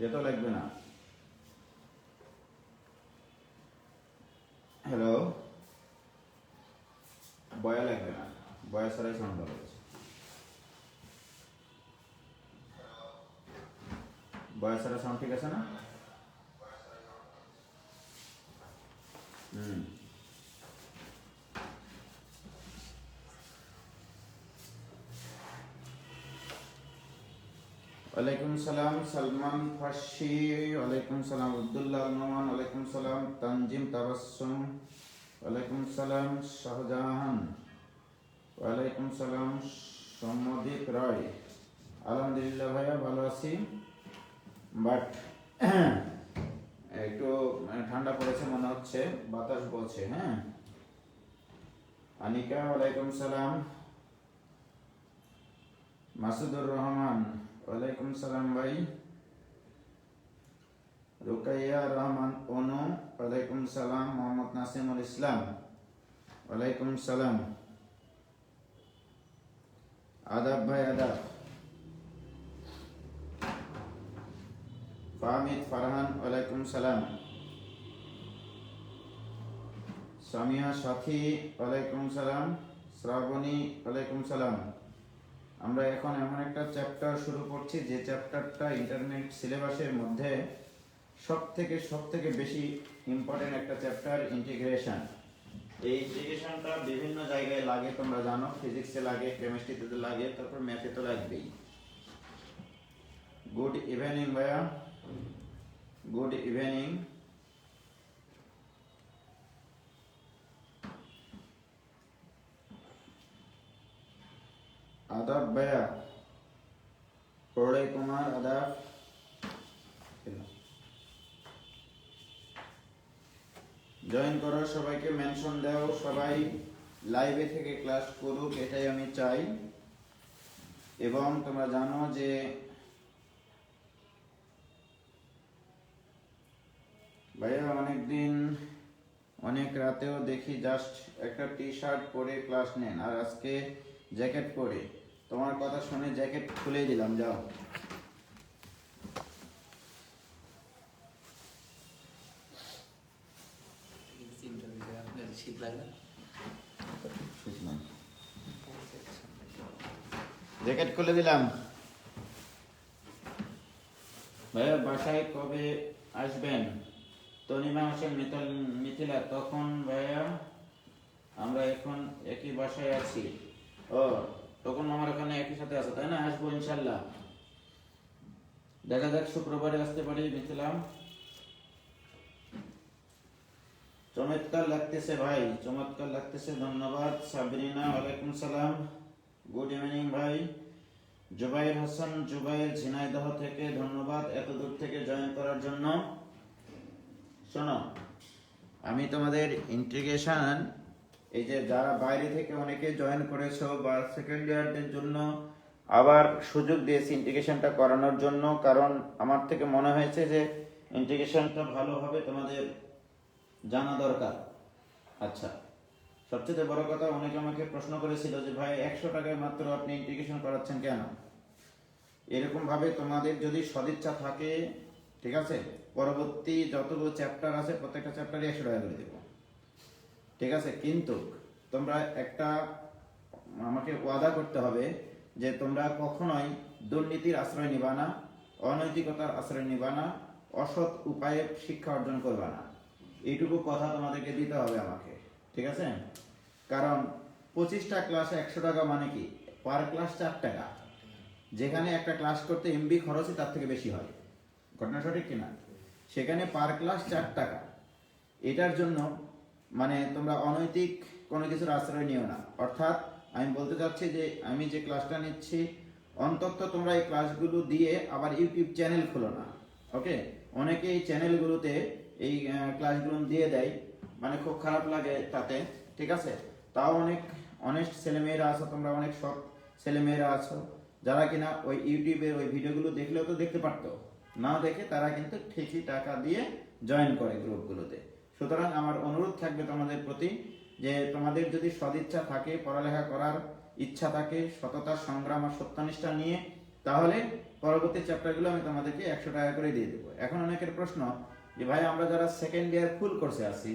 যেতে লাগবে না। হ্যালো, বয়া লাগবে না, বয়া ছাড়াই সাউন্ড ভালো হচ্ছে। বয়া ছাড়া সাউন্ড ঠিক আছে না? হুম। ওয়ালাইকুম সালাম সালমান ফার্সি, ওয়ালাইকুম সালাম আব্দুল্লাহ নোমান, ওয়ালাইকুম সালাম তানজিম তাবাসসুম, ওয়ালাইকুম সালাম শাহজাহান, ওয়ালাইকুম সালাম সম্মদীপ রায়। আলহামদুলিল্লাহ ভাইয়া ভালো আছি, বাট একটু ঠান্ডা পড়েছে মনে হচ্ছে, বাতাস বলছে। হ্যাঁ আনিকা, ওয়ালাইকুম সালাম। মাসুদুর রহমান, ওয়ালাইকুম সালাম ভাই। রুকাইয়া রহমান অনু, ওয়ালাইকুম সালাম। মোহাম্মদ নাসিমুল ইসলাম, ওয়ালাইকুম সালাম। আদাব ভাই, আদাব। ফাহমিদ ফারহান, ওয়ালাইকুম সালাম। সামিয়া সাথী, ওয়ালাইকুম সালাম। শ্রাবণী, ওয়ালাইকুম সালাম। আমরা এখন এমন একটা চ্যাপ্টার শুরু করছি যে চ্যাপ্টারটা ইন্টারনেট সিলেবাসের মধ্যে সব থেকে বেশি ইম্পর্টেন্ট একটা চ্যাপ্টার, ইন্টিগ্রেশন। এই ইন্টিগ্রেশনটা বিভিন্ন জায়গায় লাগে, তোমরা জানো, ফিজিক্সে লাগে, কেমিস্ট্রিতে লাগে, তারপর ম্যাথে তো লাগবেই। গুড ইভিনিং ভাইয়া, গুড ইভিনিং। আদাব ভাইয়া, প্রলয় কুমার, আদাব। জয়েন করো, সবাইকে মেনশন দাও, সবাই লাইভে থেকে ক্লাস করুক, এটাই আমি চাই। এবং তোমরা জানো যে ভাইয়া অনেকদিন অনেক রাতেও দেখি জাস্ট একটা টি শার্ট পরে ক্লাস নেন, আর আজকে জ্যাকেট পরে। তোমার কথা শুনে জ্যাকেট খুলে দিলাম, যাও। জ্যাকেট খুলে দিলাম। ভাইয়া বাসায় কবে আসবেন? তনিমা হোসেন মিথিলা, তখন ভাইয়া আমরা এখন একই বাসায় আছি। ও, তখন আমার ওখানে একই সাথে আছে, তাই না? আসবো ইনশাল্লাহ, দেখা যাক শুক্রবারে আসতে পারি মিথিলা। চমৎকার লাগতেছে ভাই, চমৎকার লাগতেছে, ধন্যবাদ। সাবরিনা, ওয়ালাইকুম সালাম, গুড ইভিনিং ভাই। জুবাইর হাসান, জুবাইর ঝিনাইদহ থেকে, ধন্যবাদ এত দূর থেকে জয়েন করার জন্য। শোনো, আমি তোমাদের ইন্টিগ্রেশন, এই যে যারা বাইরে থেকে অনেকে জয়েন করেছো বা সেকেন্ড ইয়ারদের জন্য আবার সুযোগ দিয়েছি ইন্টিগ্রেশনটা করানোর জন্য, কারণ আমার থেকে মনে হয়েছে যে ইন্টিগ্রেশনটা ভালোভাবে তোমাদের জানা দরকার। আচ্ছা, সবচেয়ে বড় কথা, অনেকে আমাকে প্রশ্ন করেছিল যে ভাই 100 টাকায় মাত্র আপনি ইন্টিগ্রেশন করাচ্ছেন কেন? এরকম ভাবে তোমাদের যদি সদিচ্ছা থাকে, ঠিক আছে, পরবর্তী যতগুলো চ্যাপ্টার আছে প্রত্যেকটা চ্যাপ্টারে 100 টাকা করে দেবো, ঠিক আছে? কিন্তু তোমরা একটা আমাকে ওয়াদা করতে হবে যে তোমরা কখনোই দুর্নীতির আশ্রয় নিবা না, অনৈতিকতার আশ্রয় নিবা না, অসৎ উপায়ে শিক্ষা অর্জন করবা না। এইটুকু কথা তোমাদেরকে দিতে হবে আমাকে, ঠিক আছে? কারণ 25টা ক্লাসে 100 টাকা মানে কি? পার ক্লাস 4 টাকা, যেখানে একটা ক্লাস করতে এমবি খরচই তার থেকে বেশি হয়। ঘটনা সঠিক কিনা? সেখানে পার ক্লাস 4 টাকা। এটার জন্য মানে তোমরা অনৈতিক কোনো কিছুর আশ্রয় নিও না। অর্থাৎ আমি বলতে চাচ্ছি যে আমি যে ক্লাসটা নিচ্ছি, অন্তত তোমরা এই ক্লাসগুলো দিয়ে আবার ইউটিউব চ্যানেল খোলো না, ওকে? অনেকে এই চ্যানেলগুলোতে এই ক্লাসগুলো দিয়ে দেয়, মানে খুব খারাপ লাগে তাতে, ঠিক আছে? তাও অনেক অনেস্ট ছেলেমেয়েরা আছো, তোমরা অনেক সৎ ছেলেমেয়েরা আছো, যারা কিনা ওই ইউটিউবের ওই ভিডিওগুলো দেখলেও তো দেখতে পারতো, না দেখে তারা কিন্তু ঠিকই টাকা দিয়ে জয়েন করে গ্রুপগুলোতে। সুতরাং আমার অনুরোধ থাকবে তোমাদের প্রতি যে তোমাদের যদি সদিচ্ছা থাকে, পড়ালেখা করার ইচ্ছা থাকে, সততা, সংগ্রাম আর সত্যনিষ্ঠা নিয়ে, তাহলে পরবর্তী চ্যাপ্টারগুলো আমি তোমাদেরকে 100 টাকা করে দিয়ে দেবো। এখন অনেকের প্রশ্ন যে ভাই আমরা যারা সেকেন্ড ইয়ার ফুল কোর্সে আছি,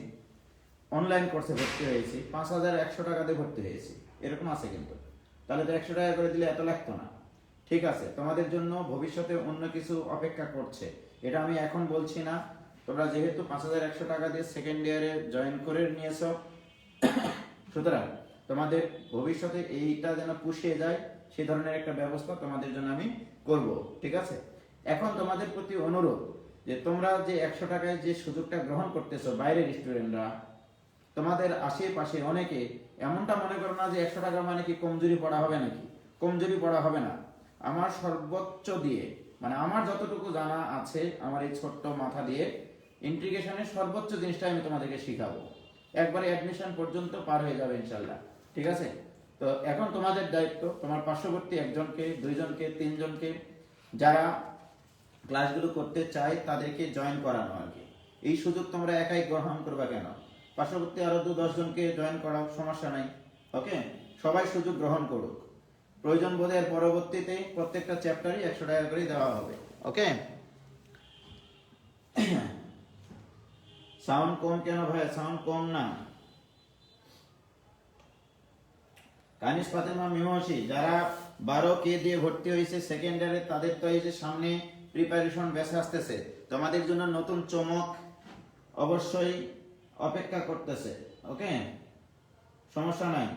অনলাইন কোর্সে ভর্তি হয়েছি, 5100 টাকা দিয়ে ভর্তি হয়েছি, এরকম আছে কিন্তু, তাহলে তো 100 টাকা করে দিলে এত লাগতো না। ঠিক আছে, তোমাদের জন্য ভবিষ্যতে অন্য কিছু অপেক্ষা করছে, এটা আমি এখন বলছি না। তোমরা যেহেতু 5100 টাকা দিয়ে সেকেন্ড ইয়ারে জয়েন করে নিয়েছো, সুতরাং তোমাদের ভবিষ্যতে এইটা যেন পুষিয়ে যায় সেই ধরনের একটা ব্যবস্থা তোমাদের জন্য আমি করব। ঠিক আছে, এখন তোমাদের প্রতি অনুরোধ যে তোমরা যে 100 টাকায় যে সুযোগটা গ্রহণ করতেছো, বাইরের স্টুডেন্টরা, তোমাদের আশেপাশে অনেকে এমনটা মনে করো না যে 100 টাকা মানে কি কমজোরি পড়া হবে নাকি। কমজোরি পড়া হবে না। আমার সর্বোচ্চ দিয়ে, মানে আমার যতটুকু জানা আছে আমার এই ছোট্ট মাথা দিয়ে, ইন্টিগ্রেশনের সর্বোচ্চ জিনিসটা আমি তোমাদেরকে শিখাবো। একবারে অ্যাডমিশন পর্যন্ত পার হয়ে যাবে ইনশাল্লাহ। ঠিক আছে, তো এখন তোমাদের দায়িত্ব তোমার পার্শ্ববর্তী একজনকে, দুইজনকে, তিনজনকে যারা ক্লাসগুলো করতে চায় তাদেরকে জয়েন করানো আর কি। এই সুযোগ তোমরা একাই গ্রহণ করবা কেন, পার্শ্ববর্তী আরো 2-10 জনকে জয়েন করাও, সমস্যা নাই। ওকে, সবাই সুযোগ গ্রহণ করুক। প্রয়োজন বোধের পরবর্তীতে প্রত্যেকটা চ্যাপ্টারই 100 টাকা করে দেওয়া হবে। ওকে, সাউন্ড কম কেন ভাই? সাউন্ড কম না। কানিস ফাতেমা মিমোসি, যারা 12K দিয়ে ভর্তি হয়েছে সেকেন্ড ইয়ারে, তাদের তো এই যে সামনে প্রিপারেশন বেসে আসতেছে, তোমাদের জন্য নতুন চমক অবশ্যই অপেক্ষা করতেছে। ওকে, সমস্যা নাই।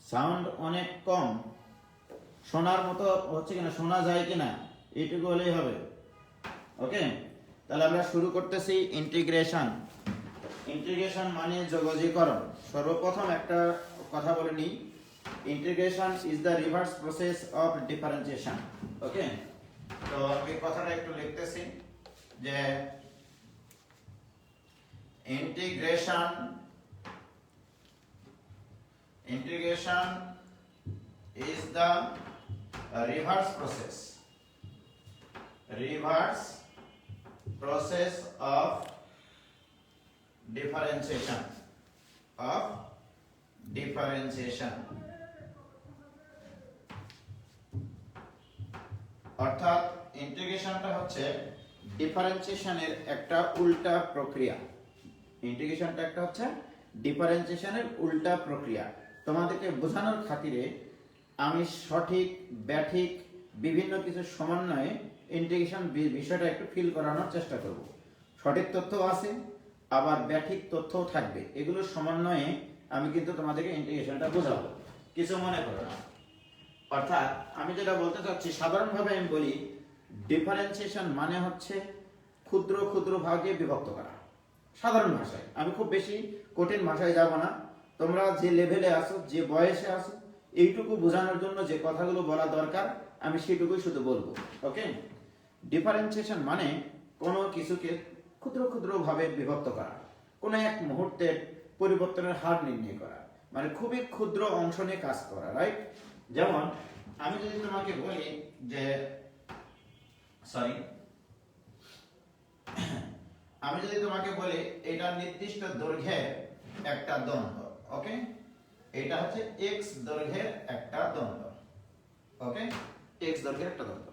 সাউন্ড অনেক কম, শোনার মতো হচ্ছে কিনা, শোনা যায় কিনা এইটুকু হলেই হবে। ওকে, তাহলে আমরা শুরু করতেছি ইন্টিগ্রেশন। ইন্টিগ্রেশন মানে যোগজীকরণ। সর্বপ্রথম একটা কথা বলে নিই, integration is the reverse process of differentiation. Okay, তো আমি কথাটা একটু লিখতেছি যে integration is the reverse process of differentiation অর্থাৎ ইন্টিগ্রেশনটা হচ্ছে ডিফারেন্সিয়েশনের একটা উল্টা প্রক্রিয়া। ইন্টিগ্রেশনটা একটা হচ্ছে ডিফারেন্সিয়েশনের উল্টা প্রক্রিয়া। তোমাদেরকে বোঝানোর খাতিরে আমি সঠিক ব্যাঠিক বিভিন্ন কিছু সমন্বয়ে ইন্টিগ্রেশন বিষয়টা একটু ফিল করানোর চেষ্টা করব। সঠিক তথ্য আছে, আবার ব্যাঠিক তথ্যও থাকবে, এগুলো সমন্বয়ে আমি কিন্তু তোমাদেরকে ইন্টিগ্রেশনটা বোঝাবো, কিছু মনে করো না। অর্থাৎ আমি যেটা বলতে চাচ্ছি, সাধারণভাবে আমি বলি ডিফারেন্সিয়েশন মানে হচ্ছে ক্ষুদ্র ক্ষুদ্র ভাগে বিভক্ত করা। সাধারণ ভাষায়, আমি খুব বেশি কঠিন ভাষায় যাব না। তোমরা যে লেভেলে আসো, যে বয়সে আসো, এইটুকু বোঝানোর জন্য যে কথাগুলো বলা দরকার আমি সেটুকুই শুধু বলবো। ওকে, ডিফারেন্সিয়েশন মানে কোনো কিছুকে ক্ষুদ্র ক্ষুদ্র ভাবে বিভক্ত করা, কোনো এক মুহূর্তের পরিবর্তনের হার নির্ণয় করা, মানে খুবই ক্ষুদ্র অংশ নিয়ে কাজ করা, রাইট? যেমন আমি যদি তোমাকে বলি যে আমি যদি তোমাকে বলি এটা নির্দিষ্ট দৈর্ঘ্যের একটা দ্বন্দ্ব। ওকে, এটা হচ্ছে x দৈর্ঘ্যের একটা দ্বন্দ্ব। ওকে, x দৈর্ঘ্যের একটা দ্বন্দ্ব,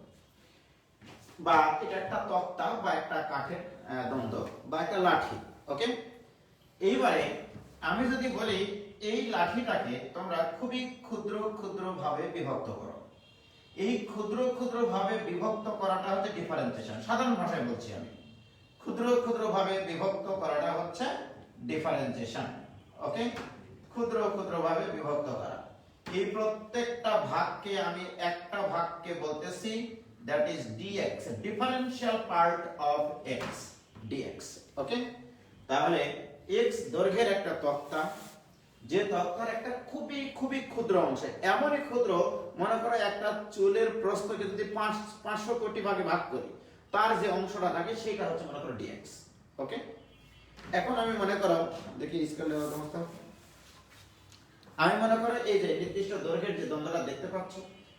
বা এটা একটা তক্তা বা একটা কাঠের দ্বন্দ্ব বা একটা লাঠি। ওকে, এইবারে আমি যদি বলি এই লাঠিটাকে তোমরা খুবই ক্ষুদ্র ক্ষুদ্র ভাবে বিভক্ত করো, এই ক্ষুদ্র ক্ষুদ্র ভাবে বিভক্ত করাটা হচ্ছে ডিফারেন্সিয়েশন। সাধারণ ভাষায় বলছি আমি, ক্ষুদ্র ক্ষুদ্র ভাবে বিভক্ত করাটা হচ্ছে ডিফারেন্সিয়েশন। ওকে, ক্ষুদ্র ক্ষুদ্র ভাবে বিভক্ত করা। এই প্রত্যেকটা ভাগকে আমি একটা ভাগকে বলতেছি that is dx, differential part of x, dx. ওকে, তাহলে x দৈর্ঘ্যের একটা তক্তা, যে তক্তার একটা খুবই খুবই ক্ষুদ্র অংশ, এমনই ক্ষুদ্র মনে করো একটা চুলের প্রস্থকে যদি 500 কোটি ভাগে ভাগ করি, তার যে অংশটা থাকে সেটা হচ্ছে মনে করো dx। ওকে, এখন আমি মনে করো, দেখি স্কেলের অবস্থা, আমি মনে করো এই যে নির্দিষ্ট দৈর্ঘ্যের যে দ্বন্দ্বটা দেখতে পাচ্ছ,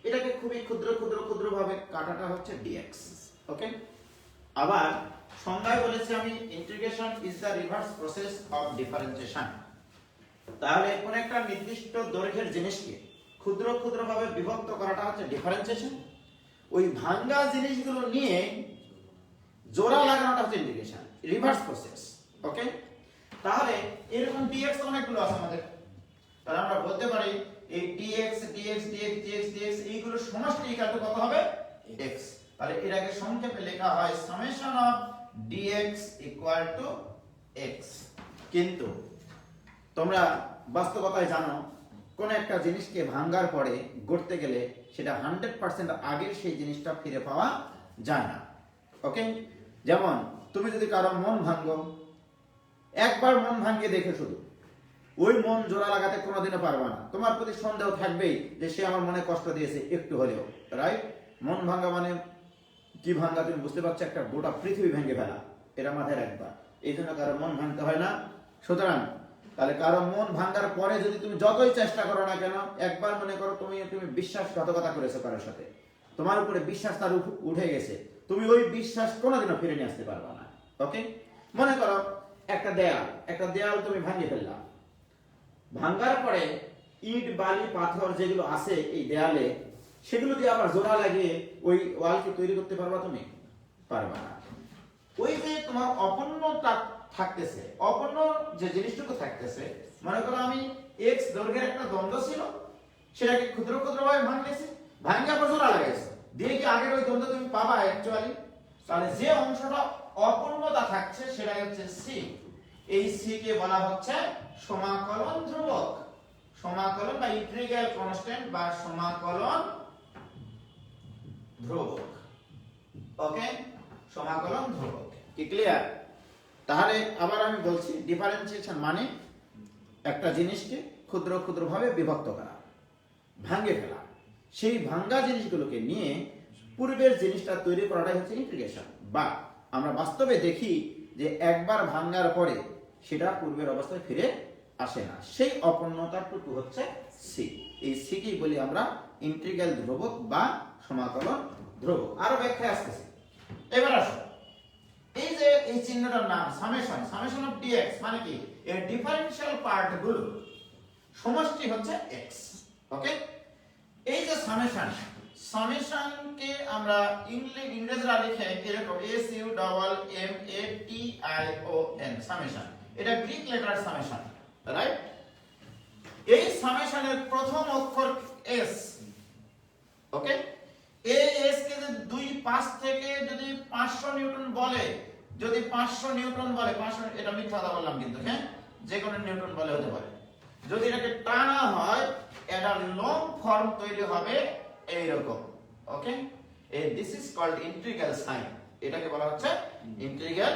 এটাকে খুবই ক্ষুদ্র ক্ষুদ্র ক্ষুদ্র ভাবে কাটাটা হচ্ছে dx। ওকে, আবার সংজ্ঞায় বলেছি আমি integration is the reverse process of differentiation. তাহলে কোন একটা নির্দিষ্ট দৈর্ঘ্যের জিনিসকে ক্ষুদ্র ক্ষুদ্র ভাবে বিভক্ত করাটা হচ্ছে ডিফারেন্সিয়েশন, ওই ভাঙ্গা জিনিসগুলো নিয়ে জোড়া লাগানোটা হচ্ছে ইন্টিগ্রেশন, রিভার্স প্রসেস। ওকে, তাহলে এরকম ডিএক্স অনেকগুলো আছে আমাদের, তাহলে আমরা বলতে পারি এই dx dx dx dx dx এইগুলোর সমষ্টি ইকুয়াল টু কত হবে x। তাহলে এটাকে সংক্ষেপে লেখা হয় summation of dx equal to x। কিন্তু তোমরা বাস্তবতায় জানো কোন একটা জিনিসকে ভাঙার পরে গড়তে গেলে সেটা 100% আগের সেই জিনিসটা ফিরে পাওয়া যায় না। ওকে, যেমন তুমি যদি কারো মন ভাঙো, একবার মন ভাঙিয়ে দেখে শুধু ওই মন জোড়া লাগাতে কোনোদিনও পারবা না, তোমার প্রতি সন্দেহ থাকবেই যে সে আমার মনে কষ্ট দিয়েছে একটু হলেও, রাইট? মন ভাঙা মানে কি ভাঙা তুমি বুঝতে পারছো, একটা গোটা পৃথিবী ভেঙে ফেলা, এটা মাথায় রাখবা। এই জন্য কারো মন ভাঙতে হয় না। সুতরাং তাহলে কারো মন ভাঙার পরে যদি তুমি যতই চেষ্টা করো না কেন, একবার মনে করো তুমি বিশ্বাসঘাতকতা করেছো কারোর সাথে, তোমার উপরে বিশ্বাস তার উঠে গেছে, তুমি ওই বিশ্বাস কোনোদিনও ফিরে নিয়ে আসতে পারবা না। ওকে, মনে করো একটা দেয়াল তুমি ভাঙিয়ে ফেললা, ভাঙার পরে ইট বালি পাথর যেগুলো আছে এই দেয়ালে, সেগুলো দিয়ে আবার জোড়া লাগিয়ে ওই ওয়ালকে তৈরি করতে পারবা তুমি? পারবা না। ওই যে তোমার অপূর্ণতা থাকতেছে, অপূর্ণ যে জিনিসটুকু থাকতেছে, মনে করো আমি x দৈর্ঘ্যের একটা দ্বন্দ্ব ছিল, সেটাকে ক্ষুদ্র ক্ষুদ্র ভাবে ভাঙতেছি, ভাঙে আবার জোড়া লাগাইছো, দিয়ে কি আগের ওই দ্বন্দ্ব তুমি পাবা অ্যাকচুয়ালি? তাহলে যে অংশটা অপূর্ণতা থাকছে সেটা হচ্ছে c। এই c কে বলা হচ্ছে সমাকলন ধ্রুবক, সমাকলন বা ইন্টিগ্রাল কনস্ট্যান্ট বা সমাকলন ধ্রুবক। ওকে, সমাকলন ধ্রুবক। কি ক্লিয়ার? তাহলে আবার আমি বলছি, ডিফারেন্সিয়েশন মানে একটা জিনিসকে ক্ষুদ্র ক্ষুদ্র ভাবে বিভক্ত করা, ভাঙে ফেলা, সেই ভাঙ্গা জিনিসগুলোকে নিয়ে পূর্বের জিনিসটা তৈরি করাটাই হচ্ছে ইন্টিগ্রেশন। বা আমরা বাস্তবে দেখি যে একবার ভাঙ্গার পরে সেটা পূর্বের অবস্থায় ফিরে আসে না, সেই অপূর্ণতাটুকু হচ্ছে সি। এই সি কেই বলি আমরা ইন্টিগ্রাল ধ্রুবক বা সমাকলন ধ্রুবক। আরো ব্যাখ্যা আসতেছে। এবার আসো, এই যে এই চিহ্নটার নাম সামেশন, সামেশন অফ ডিএক্স মানে কি, এর ডিফারেনশিয়াল পার্ট গুলো সমষ্টি হচ্ছে x। ওকে, এই যে সামেশন, সামেশনকে আমরা ইংরেজিরা লিখে এরকম SUMMATION, সামেশন। এটা গ্রিক লেটার সামেশন, রাইট? এই সামেশনের প্রথম অক্ষর s। ওকে, এই s কে যদি 5 থেকে যদি 500 নিউটন বলে, যদি 500 নিউটন বলে, 500 এটা মিথ্যা কথা বললাম কিন্তু, হ্যাঁ, যে কোনো নিউটন বলে হতে পারে। যদি এটাকে টানা হয়, এটা লং ফর্ম তৈরি হবে এইরকম। Okay, this is called integral sign, এটাকে বলা হচ্ছে ইন্টিগ্রাল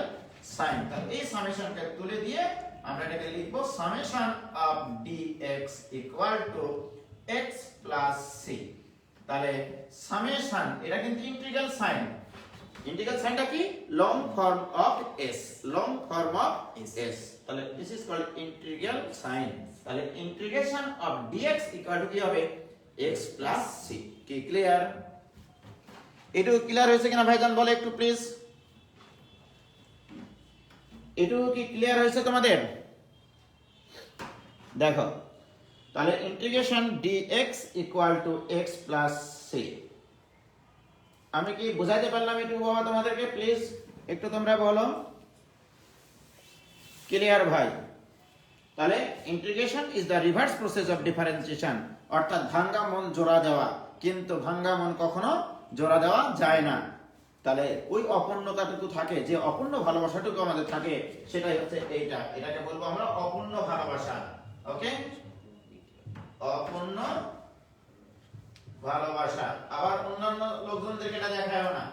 সাইন। তাহলে এই সামেশনকে তুলে দিয়ে আমরা এটাকে লিখব summation of dx equal to x plus c। তাহলে সামেশন, এটা কিন্তু ইন্টিগ্রাল সাইন, ইন্টিগ্রাল সাইনটা কি, long form of s, long form of s। তাহলে this is called integral sign. তাহলে integration of dx equal to কি হবে, x প্লাস c। কি ক্লিয়ার? এটুকু ক্লিয়ার হয়েছে কিনা ভাইজান বলে একটু প্লিজ? এটুকু কি ক্লিয়ার হয়েছে তোমাদের? দেখো, তাহলে integration dx equal to x plus c। আমি কি বুঝাইতে পারলাম এটুকু বাবা তোমাদেরকে? প্লিজ একটু তোমরা বলো। ক্লিয়ার ভাই? তাহলে integration is the reverse process of differentiation, অর্থাৎ ভাঙ্গা মন জোড়া দেওয়া, কিন্তু ভাঙ্গা মন কখনো জোড়া দেওয়া যায় না। তাহলে ওই অপূর্ণতাটুকু থাকে, যে অপূর্ণ ভালোবাসাটুকু আমাদের থাকে, সেটাই হচ্ছে এইটা। এটাকে বলবো আমরা অপূর্ণ ভালোবাসা। ওকে, অপূর্ণ ভালোবাসা। আবার অন্যান্য লোকজনদেরকে এটা দেখায়ও না,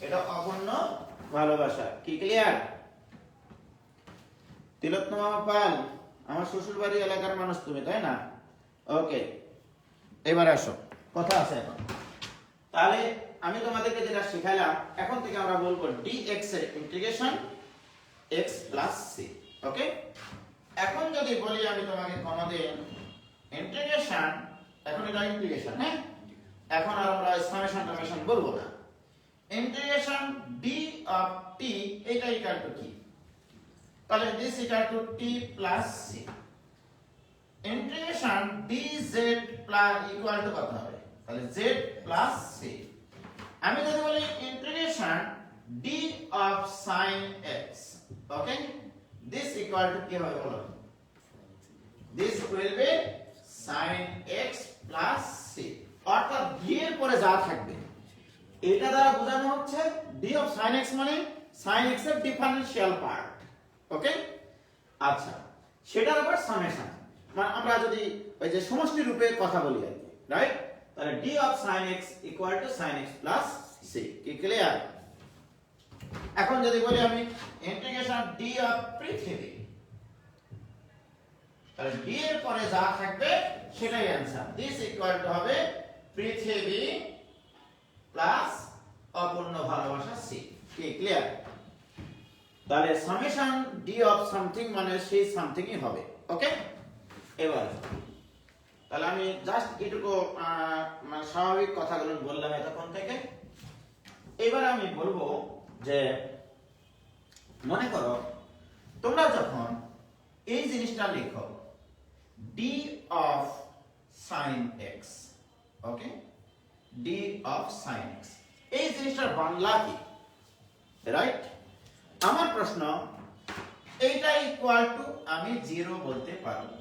এটা অপূর্ণ ভালোবাসা। কি ক্লিয়ার? তিলোত্তমা পাল, আমার শ্বশুর বাড়ি এলাকার মানুষ তুমি, তাই না? ওকে, এবার আসো, কথা আছে এখন। তাহলে আমি তোমাদেরকে যেটা শেখাইলাম, এখন থেকে আমরা বলবো dx এর ইন্টিগ্রেশন x প্লাস c। ওকে, এখন যদি বলি আমি তোমাকে কোনদিন ইন্টিগ্রেশন, এখন এটা ইন্টিগ্রেশন, হ্যাঁ, এখন আর আমরা সামেশন টামেশন বলবো না। ইন্টিগ্রেশন d অফ t, এটা ইকুয়াল টু কি? তাহলে this equal to t plus c। Integration dz plus equal to কত হবে, তাহলে z প্লাস c। আমি যদি বলি integration d of sin x, okay, this equal to কি হবে বলো, this will be sin x plus c, অর্থাৎ d এর পরে যা থাকবে এটা দ্বারা বোঝানো হচ্ছে d অফ sin x মানে sin x এর ডিফারেনশিয়াল পার্ট, ওকে। আচ্ছা, সেটার উপর সামেশন, মানে আমরা যদি ওই যে সমষ্টি রূপে কথা বলি আর কি, রাইট, তাহলে d of sin x equal to sin x plus c, কি ক্লিয়ার? এখন যদি বলি আমি ইন্টিগ্রেশন d অফ পৃথিবী, তাহলে d এর পরে যা থাকবে সেটাই आंसर, দিস ইকুয়াল টু হবে পৃথিবী প্লাস অপূর্ণ ভালোবাসা c, কি ক্লিয়ার? তাহলে সামেশন d অফ সামথিং মানে সেই সামথিংই হবে, ওকে। এবার তাহলে আমি জাস্ট এটুকু মানে স্বাভাবিক কথাগুলো বললাম এতক্ষণ থেকে। এবার আমি বলবো যে মনে করো তোমরা যখন এই জিনিসটা লিখো d of sin x, okay, d of sin x, এই জিনিসটার বাংলা কি, রাইট? আমার প্রশ্ন, এইটা ইকুয়াল টু আমি 0 বলতে পারবো,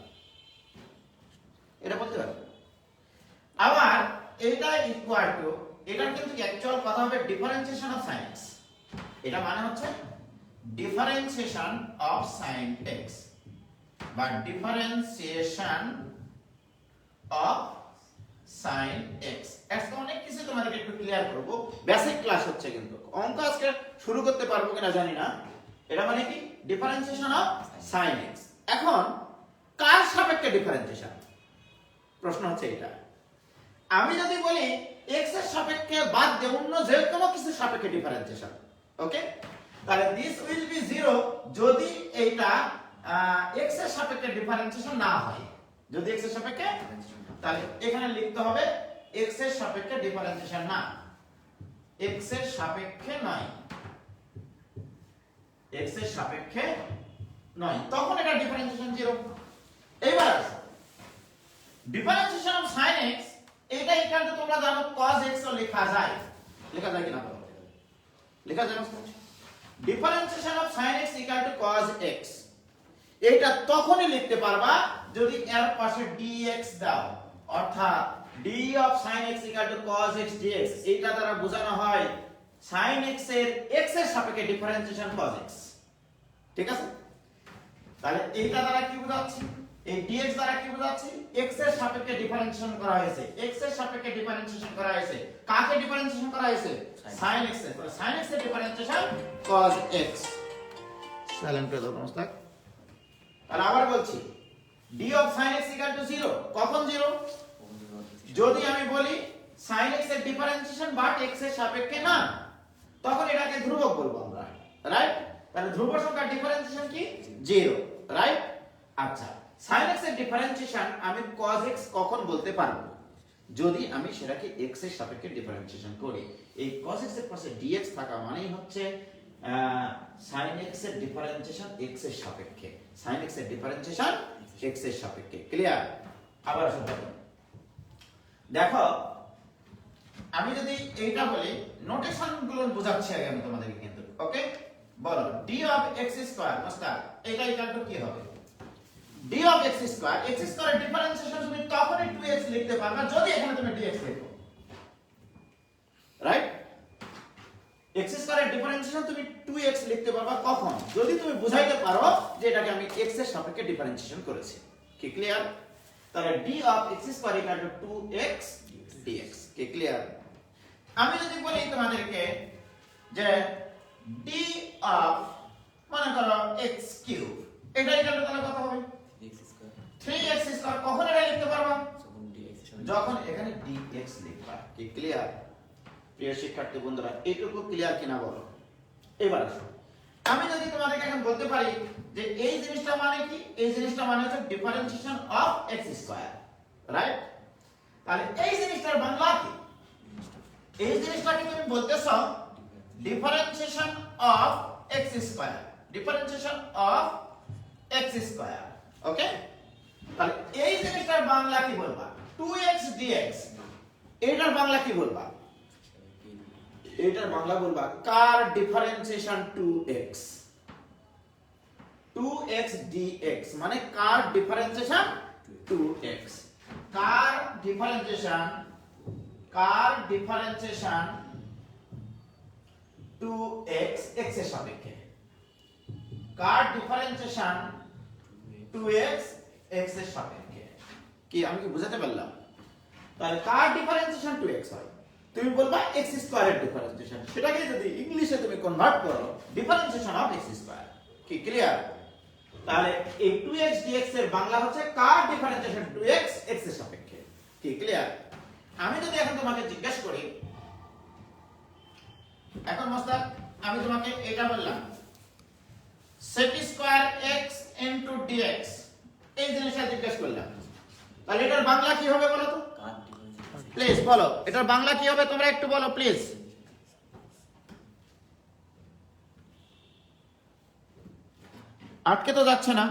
এটা বলতে পারবো। আবার এটা ইকুয়াল টু, এটা কিন্তু অ্যাকচুয়াল কথা হবে ডিফারেন্সিয়েশন অফ sin x, এটা মানে হচ্ছে ডিফারেন্সিয়েশন অফ sin x বা ডিফারেন্সিয়েশন অফ sin x। আজকে অনেক কিছু তোমাদেরকে একটু ক্লিয়ার করব, বেসিক ক্লাস হচ্ছে, কিন্তু অঙ্ক আজকে শুরু করতে পারবো কিনা জানি না। এটা মানে কি ডিফারেন্সিয়েশন অফ sin x। এখন কার সাপেক্ষে ডিফারেন্সিয়েশন, প্রশ্ন হচ্ছে এটা। আমি যদি বলি x এর সাপেক্ষে বাদ দিয়ে অন্য যে কোনো কিছু সাপেক্ষে ডিফারেন্সিয়েশন, ওকে, তাহলে দিস উইল বি 0 যদি এইটা x এর সাপেক্ষে ডিফারেন্সিয়েশন না হয়। যদি x এর সাপেক্ষে, তাহলে এখানে লিখতে হবে x এর সাপেক্ষে ডিফারেন্সিয়েশন না, x এর সাপেক্ষে নয়, x এর সাপেক্ষে নয়, তখন এটা ডিফারেন্সিয়েশন 0। এবার ডিফারেন্সিয়েশন অফ sin x, এটা এখানে তোমরা জানো cos x ও লেখা যায়, লেখা যায় কিনা বলো, লেখা যায় না? Differentiation of sin x equal to cos x, এটা তখনই লিখতে পারবা যদি এর পাশে dx দাও, অর্থাৎ d of sin x equal to cos x dx, এটা দ্বারা বোঝানো হয় sin x এর x এর সাপেক্ষে ডিফারেন্সিয়েশন cos x, ঠিক আছে? তাহলে এইটা দ্বারা কি বোঝাচ্ছি, এই dx দ্বারা কি বোঝাচ্ছি, x এর সাপেক্ষে ডিফারেন্সিয়েশন করা হয়েছে, x এর সাপেক্ষে ডিফারেন্সিয়েশন করা হয়েছে, কাকে ডিফারেন্সিয়েশন করা হয়েছে, sin x এর, তাহলে sin x এর ডিফারেন্সিয়েশন cos x। সাইলেন্ট করে দাও নমস্কার। তাহলে আবার বলছি d of sin x equal to 0, কখন 0? যদি আমি বলি sin x এর ডিফারেন্সিয়েশন বাট x এর সাপেক্ষে না, তখন এটাকে ধ্রুবক বলবো আমরা, রাইট? তাহলে ধ্রুব সংখ্যার ডিফারেন্সিয়েশন কি 0, রাইট? আচ্ছা, sin x এর ডিফারেন্সিয়েশন আমি cos x কখন বলতে পারবো, যদি আমি সেটাকে x এর সাপেক্ষে ডিফারেন্সিয়েশন করি। এই cos x এর পাশে dx থাকা মানেই হচ্ছে sin x এর ডিফারেন্সিয়েশন x এর সাপেক্ষে, sin x এর ডিফারেন্সিয়েশন x এর সাপেক্ষে, ক্লিয়ার? আবার আসো দেখো, আমি যদি এইটা বলি, নোটেশন গুলো বোঝাচ্ছি আগে আমি তোমাদেরকে, কিন্তু ওকে, বলো d of x square master, এটা ইকুয়াল টু কি হবে, d of x square, x স্কয়ারের ডিফারেন্সিয়েশন তুমি তখনই 2x লিখতে পারবে যদি এখানে তুমি dx লিখো, রাইট? x স্কয়ারের ডিফারেন্সিয়েশন তুমি 2x লিখতে পারবা কখন, যদি তুমি বুঝাইতে পারো যে এটাকে আমি x এর সাপেক্ষে ডিফারেন্সিয়েশন করেছি, কি ক্লিয়ার? তাহলে d of x square equal to 2x dx, কি ক্লিয়ার? আমি যদি বলি তোমাদেরকে যে d অফ মনে করো x কিউব, এটা ইকুয়াল টু তাহলে কত হবে, 3x স্কয়ার, কখন এটা লিখতে পারবা, যখন এখানে dx লিখবা, কি ক্লিয়ার? প্রিয় শিক্ষার্থী বন্ধুরা, এইটুকু ক্লিয়ার কিনা বলো। এবার আসো, আমি যদি তোমাদেরকে এখন বলতে পারি যে এই জিনিসটা মানে কি, এই জিনিসটা মানে হচ্ছে differentiation of x square, right? তাহলে এই জিনিসটার বাংলা কি, এই জিনিসটাকে তুমি বলতেছো differentiation of x square, differentiation of x square, okay? তাহলে এই জিনিসটার বাংলা কি বলবা? 2x dx, এটার বাংলা কি বলবা? এটার বাংলা বলবা কার ডিফারেন্সিয়েশন 2x, 2x dx মানে কার ডিফারেন্সিয়েশন 2x, কার ডিফারেন্সিয়েশন 2x x এর সাপেক্ষে, কার ডিফারেন্সিয়েশন 2x x এর সাপেক্ষে। কি আমি কি বুঝাতে পারলাম? তাহলে কার ডিফারেন্সিয়েশন 2x হয়, তুমি বলবা x স্কয়ারের ডিফারেন্সিয়েশন, সেটাকে যদি ইংলিশে তুমি কনভার্ট করো ডিফারেন্সিয়েশন অফ x স্কয়ার। কি ক্লিয়ার? তাহলে এই 2x dx এর বাংলা হচ্ছে কার ডিফারেন্সিয়েশন 2x x এর সাপেক্ষে। কি ক্লিয়ার? আমি যদি এখন তোমাকে জিজ্ঞেস করি, এখন মোস্তাক আমি তোমাকে এটা বললাম sec square x into dx, এই জিনিসটা জিজ্ঞেস করলাম, তাহলে এটার বাংলা কি হবে বলো তো প্লিজ, বলো এটার বাংলা কি হবে, তোমরা একটু বলো প্লিজ। আটকে তো যাচ্ছে না,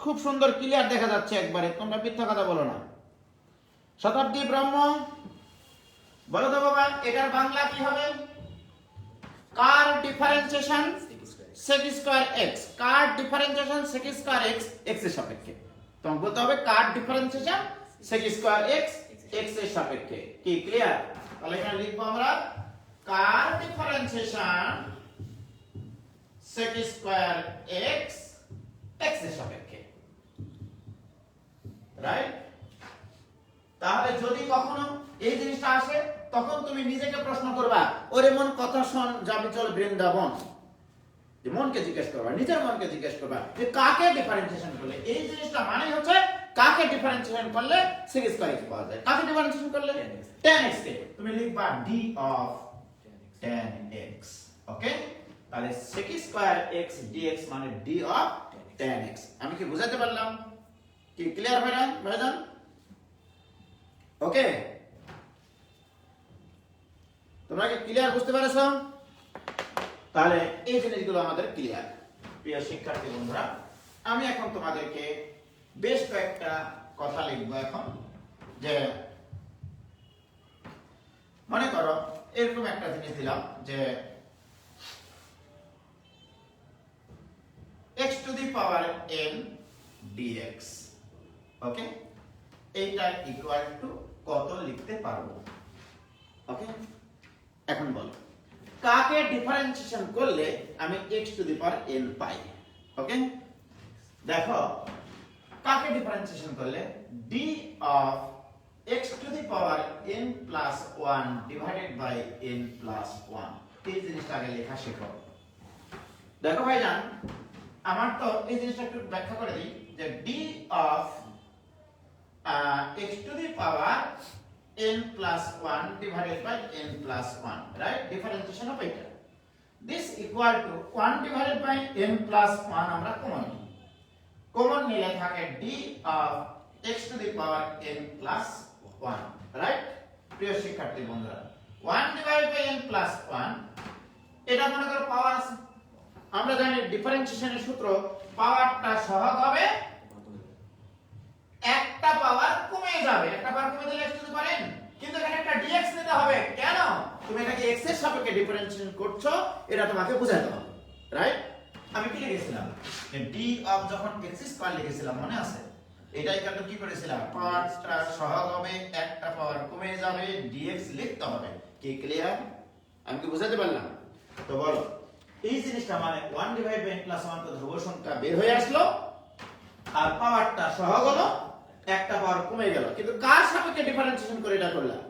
খুব সুন্দর ক্লিয়ার দেখা যাচ্ছে একবারে, তোমরা মিথ্যা কথা বলো না। শতাব্দী ব্রহ্ম বলো তো বাবা, এটার বাংলা কি হবে? কার ডিফারেন্সিয়েশন sec স্কয়ার x, কার differentiation sec square x x এর সাপেক্ষে। তোমাকে বলতে হবে কার differentiation sec square x x এর সাপেক্ষে। কি ক্লিয়ার? তাহলে এখানে লিখবো আমরা কার differentiation sec square x x এর সাপেক্ষে, রাইট? তাহলে যদি কখনো এই জিনিসটা আসে তখন তুমি নিজেকে প্রশ্ন করবা, ওরে মন কথা শোন যাবি চল বৃন্দাবন, যে মনকে জিজ্ঞেস করবা, নিজের মনকে জিজ্ঞেস করবা যে কাকে ডিফারেন্সিয়েশন করলে, এই জিনিসটা মানে হচ্ছে কাকে ডিফারেন্সিয়েশন করলে sec স্কয়ার x পাওয়া যায়, কাকে ডিফারেন্সিয়েশন করলে tan x কে তুমি লিখবা d of tan x। ওকে, তাহলে sec স্কয়ার x dx মানে d of tan x। আমি কি বুঝাতে পারলাম? কি ক্লিয়ার ভাইজান? ওকে, তোমরা কি ক্লিয়ার বুঝতে পারছো? তাহলে এই জিনিসগুলো আমাদের ক্লিয়ার। প্রিয় শিক্ষার্থী বন্ধুরা, আমি এখন তোমাদেরকে বেশ কয়েকটা কথা লিখবো এখন, যে মনে করো এরকম একটা জিনিস দিলাম যে x to the power n dx, ওকে, এইটা ইকুয়াল টু কত লিখতে পারবো? ওকে, এখন বলো কাকে ডিফারেন্সিয়েশন করলে আমি x to the power n পাই? ওকে, দেখো কাকে ডিফারেন্সিয়েশন করলে d of x to the power n plus 1 divided by n plus 1, এই জিনিসটা আগে লেখা শেখো। দেখো ভাইজান, আমার তো এই জিনিসটা একটু ব্যাখ্যা করে দিই যে d of x to the power n plus 1 divided by n plus 1, right? Differentiation of এটা, this equal to 1 divided by n plus 1 আমরা কমন নিলে থাকে d of x to the power n plus 1, right? প্রিয় শিক্ষার্থী বন্ধুরা, 1 divided by n plus 1, এটা মনে করো পাওয়ার আছে, আমরা জানি ডিফারেন্সিয়েশনের সূত্র পাওয়ারটা সহগ হবে, একটা পাওয়ার কমে যাবে, একটা পাওয়ার কমে গেলে x to the power n, কিন্তু এখানে একটা dx নিতে হবে। কেন? তুমি এটাকে x এর সাপেক্ষে ডিফারেন্সিয়েশন করছো, এটা তোমাকে বোঝাতে হবে, রাইট? আমি কি লিখেছিলাম যে d অফ যখন x স্কয়ার লিখেছিলাম মনে আছে, এটাই কাটো কি করেছিলাম, পাওয়ারটা সহগ হবে, একটা পাওয়ার কমে যাবে, dx লিখতে হবে। কি ক্লিয়ার? আমি কি বোঝাতে পারলাম? তো বলো এই জিনিসটা মানে 1 ডিভাইড বাই n প্লাস 1 তো ধ্রুব সংখ্যা বের হয়ে আসলো, আর পাওয়ারটা সহগ হলো, একটা পাওয়ার কমে গেল, কিন্তু কার সাপেক্ষে ডিফারেন্সিয়েশন করে এটা করলাম?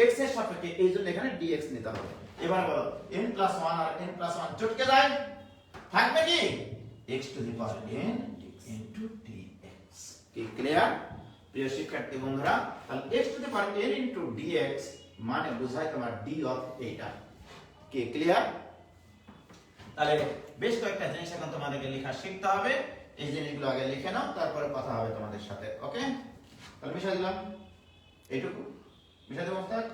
x এর সাপেক্ষে, এইজন্য এখানে dx নিতে হবে। এবার বলো n প্লাস 1 আর n প্লাস 1 চটকে যায়, থাকবে কি x to the power n into dx। কি ক্লিয়ার প্রিয় শিক্ষার্থী বন্ধুরা? তাহলে x to the power n into dx মানে বোঝায় তোমার d অফ এইটা। কি ক্লিয়ার? তাহলে বেশ কয়েকটা জিনিস এখন তোমাদেরকে লেখা শিখতে হবে, এই জিনিসগুলো আগে লিখে নাও, তারপরে কথা হবে তোমাদের সাথে। ওকে, তাহলে মিশা দিলাম এইটুকু, মিশা দেব মুস্তাক,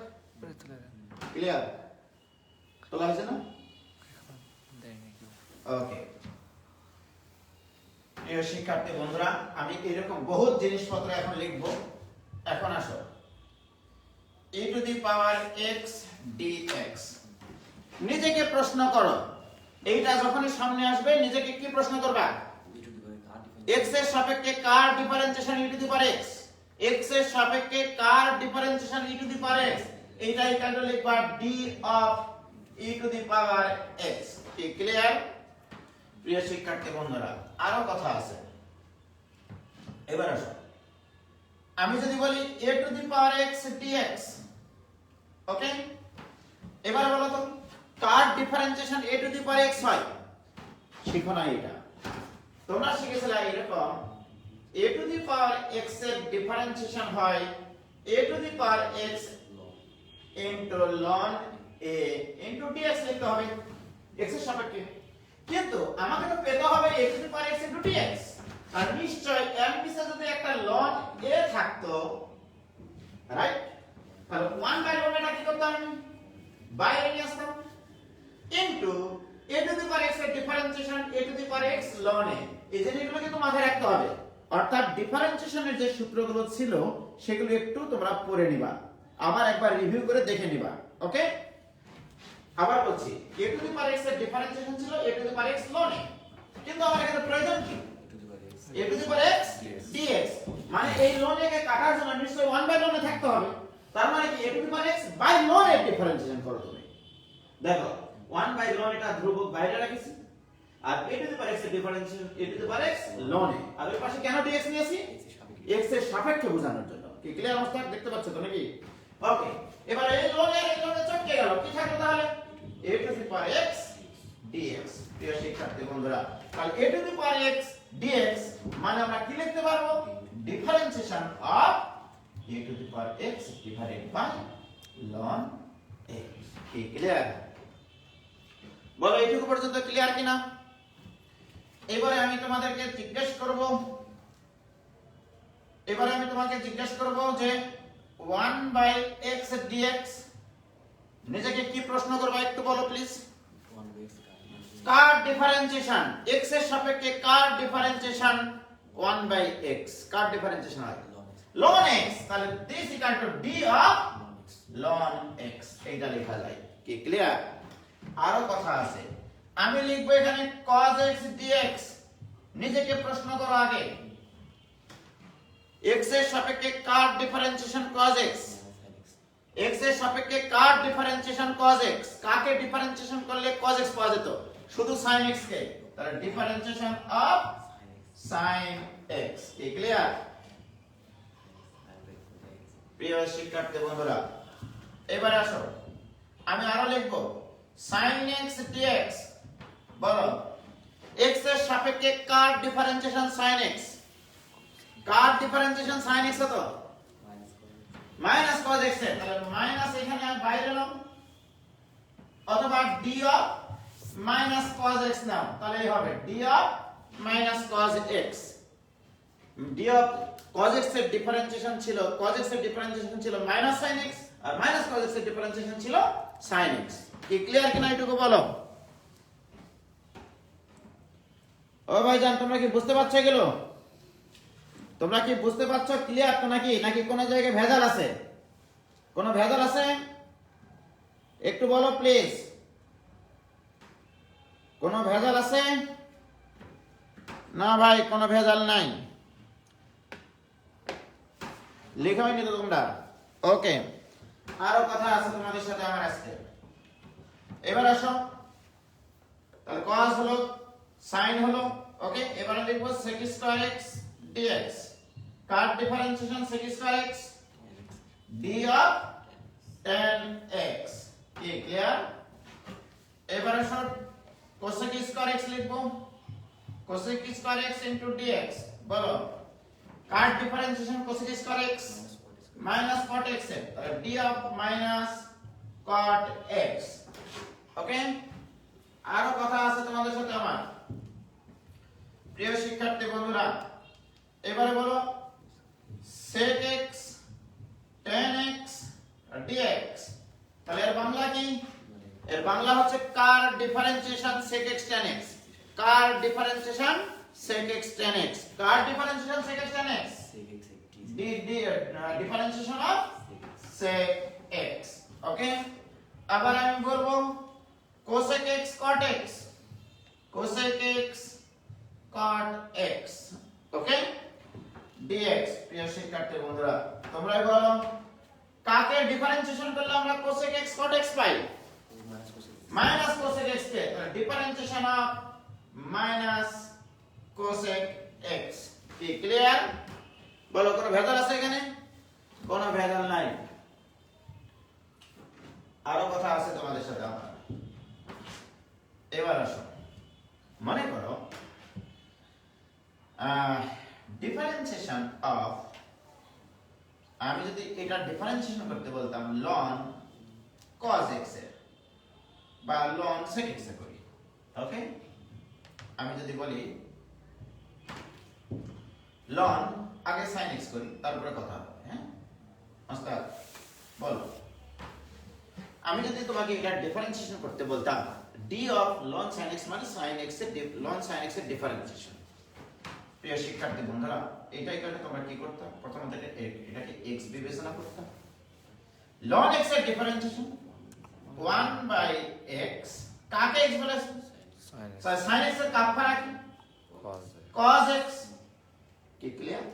ক্লিয়ার? তোলা হয়েছে না? ওকে, প্রিয় শিক্ষার্থী বন্ধুরা, আমি এরকম বহুত জিনিসপত্র এখন লিখব। এখন আসো, e to the power x dx। নিজেকে প্রশ্ন করো, এইটা যখনই সামনে আসবে নিজেকে কি প্রশ্ন করবা? x এর সাপেক্ষে কার differentiation e to the power x, x এর সাপেক্ষে কার differentiation e to the power x, এইটাই কাণ্ড লিখবা d of e to the power x। কি ক্লিয়ার প্রিয় শিক্ষার্থী বন্ধুরা? আরো কথা আছে। এবার আসো, আমি যদি বলি a to the power x dx, okay, এবার বলো তো কার differentiation a to the power x হয়? শিখো না এটা, তোমরা শিখেছিলে এরকম a to the power x এর ডিফারেন্সিয়েশন হয় a to the power x into ln a into dx লিখতে হবে x এর সাপেক্ষে। কিন্তু আমাকে তো পেতে হবে a to the power x into dx, আর নিশ্চয় এর নিচে যদি একটা ln a থাকতো, রাইট, তাহলে 1 বাই ln এটা কি করতাম? বাইরে নিয়ে আসতাম into a to the power x এর differentiation a to the power x ln a। এই জিনিসগুলো কিন্তু মাথায় রাখতে হবে। অর্থাৎ ডিফারেন্সিয়েশনের যে সূত্রগুলো ছিল সেগুলো একটু তোমরা পড়ে নিবা, আবার একবার রিভিউ করে দেখে নিবা, ওকে? আবার বলছি, a to the power x এর ডিফারেন্সিয়েশন ছিল a to the power x ln a, কিন্তু আমার এখানে প্রয়োজন কি? a to the power x dx, মানে এই ln a কে কাটার জন্য নিশ্চয়ই 1 বাই ln a থাকতে হবে। তার মানে কি a to the power x by ln a differentiation করো তুমি। দেখো 1 বাই ln এটা ধ্রুবক বাইরে রেখেছি, আর a to the power x এর differentiation a to the power x ln a, আর ওই পাশে কেন dx নিয়েছি? x এর সাপেক্ষে বোঝানোর জন্য। কি ক্লিয়ার অবস্থা দেখতে পাচ্ছ তো নাকি? ওকে, এবার এই ln a এই ln a চটকে গেল, কি থাকলো তাহলে? a to the power x dx। প্রিয় শিক্ষার্থী বন্ধুরা, তাহলে a to the power x dx মানে আমরা কি লিখতে পারবো? Differentiation of a to the power x divided by ln a। কি ক্লিয়ার? বলো এইটুকু পর্যন্ত ক্লিয়ার কিনা? এবারে আমি তোমাদেরকে জিজ্ঞেস করব, যে 1 বাই x dx নিজেকে কি প্রশ্ন করবা একটু বলো প্লিজ। কার ডিফারেন্সিয়েশন x এর সাপেক্ষে কার ডিফারেন্সিয়েশন 1 বাই x, কার ডিফারেন্সিয়েশন হয় ln x, তাহলে this equal to d of ln x, এইটা লেখা যায়। কি ক্লিয়ার? আরো কথা আছে, আমি লিখবো এখানে cos x dx। নিজেকে প্রশ্ন করো আগে, x এর সাপেক্ষে কার ডিফারেন্সিয়েশন cos x, x এর সাপেক্ষে কার ডিফারেন্সিয়েশন cos x, কাকে ডিফারেন্সিয়েশন করলে cos x পাওয়া যেত? শুধু sin x কে, তাহলে ডিফারেন্সিয়েশন অফ sin x। কি ক্লিয়ার প্রিয় শিক্ষার্থী বন্ধুরা? এবারে আসো, আমি আরো লিখবো sin x dx। বলো x এর সাপেক্ষে কার ডিফারেন্সিয়েশন sin x, কার ডিফারেন্সিয়েশন sin x হতো মাইনাস cos x এর, তাহলে মাইনাস এখানে আর বাইরে নাও, অথবা d of minus cos x নাও, তাহলে এই হবে d of minus cos x। d of cos x এর ডিফারেন্সিয়েশন ছিল, cos x এর ডিফারেন্সিয়েশন ছিল মাইনাস sin x, আর মাইনাস cos x এর ডিফারেন্সিয়েশন ছিল sin x। কি ক্লিয়ার কিনা এটুকু বলো। ও ভাইজান, তোমরা কি বুঝতে পারছো এগুলো? তোমরা কি বুঝতে পারছো? ক্লিয়ার তো নাকি? নাকি কোনো জায়গায় ভেজাল আছে? কোনো ভেজাল আছে একটু বলো প্লিজ। কোনো ভেজাল আছে? না ভাই, কোনো ভেজাল নাই, লেখা হয়নি তো তোমরা? ওকে, আরো কথা আছে তোমাদের সাথে আমার আজকে। এবার আসো, তাহলে cos হলো, sin হলো, ওকে। এবারে লিখবো sec স্কয়ার x dx, কার differentiation sec square x d of tan x। কি ক্লিয়ার? এবারে আসো cosec স্কয়ার x লিখবো, cosec square x into dx। বলো কার differentiation cosec square x minus cot x এর, তাহলে d of minus cot x। Okay, আরো কথা আছে তোমাদের সাথে আমার প্রিয় শিক্ষার্থী বন্ধুরা। এবারে বলো sec x tan x dx, তাহলে এর বাংলা কি? এর বাংলা হচ্ছে কার differentiation sec x tan x, কার differentiation sec x tan x কার differentiation sec x tan x differentiation of sec x okay আবার আমি বলবো cosec x cot x cosec x cot x ওকে dx প্রিয় শিক্ষার্থী বন্ধুরা তোমরা বলো কাকে ডিফারেন্সিয়েশন করলে আমরা cosec x cot x pi minus cosec x K differentiation of minus cosec x কি ক্লিয়ার বলো কোনো ভেজাল আছে এখানে কোনো ভেজাল নাই আরো কথা আছে তোমাদের সাথে আমার এবার আসো মনে করো ডিফারেন্সিয়েশন অফ আমি যদি এটা ডিফারেন্সিয়েশন করতে বলতাম ln cos x এর বা ln sec x এর করি ওকে আমি যদি বলি ln আগে sin x করি তারপরে কথা হবে হ্যাঁ ওস্তাদ বলো আমি যদি তোমাকে এটা ডিফারেন্সিয়েশন করতে বলতাম d of ln sin x মানে sin x এর ln sin x এর ডিফারেন্সিয়েশন প্রিয় শিক্ষার্থী বন্ধুরা এটাই করে তোমরা কি করতে প্রথমত এটাকে x বিবেচনা করতে ln x এর ডিফারেন্সিয়েশন 1/x কাকে x বলে sin x এর কাপড় রাখি cos x কি ক্লিয়ার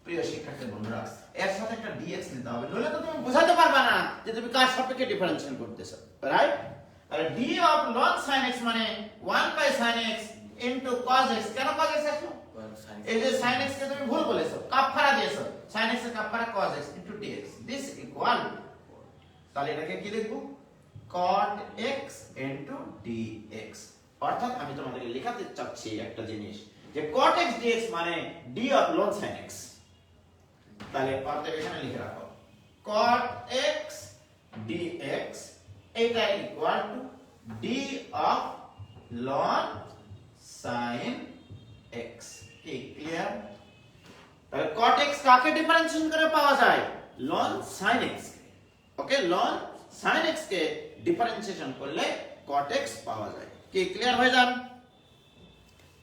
প্রিয় শিক্ষার্থী বন্ধুরা এর সাথে একটা dx নিতে হবে নলে তো তুমি বোঝাতে পারবে না যে তুমি কার সাপেক্ষে ডিফারেন্সিয়েশন করতেছো রাইট আর d of ln sin x মানে 1/sin x into cos x কেন cos x আসলো এই যে sin x কে তুমি ভুল বলেছো কাপড়া দিয়েছো sin x এর কাপড়া cos x into dx this equal তাহলে এটাকে কি লিখব cot x into dx অর্থাৎ আমি তোমাদেরকে লেখাতে চাচ্ছি একটা জিনিস যে cot x dx মানে d of ln sin x তাহলে অর্থাৎ এখানে লিখে রাখো cot x dx এটা equal two d of ln sin x কি ক্লিয়ার তাহলে cot x কাকে ডিফারেন্সিয়েশন করে পাওয়া যায় ln sin x ওকে ln sin x কে ডিফারেন্সিয়েশন করলে cot x পাওয়া যায় কি ক্লিয়ার হয়ে যান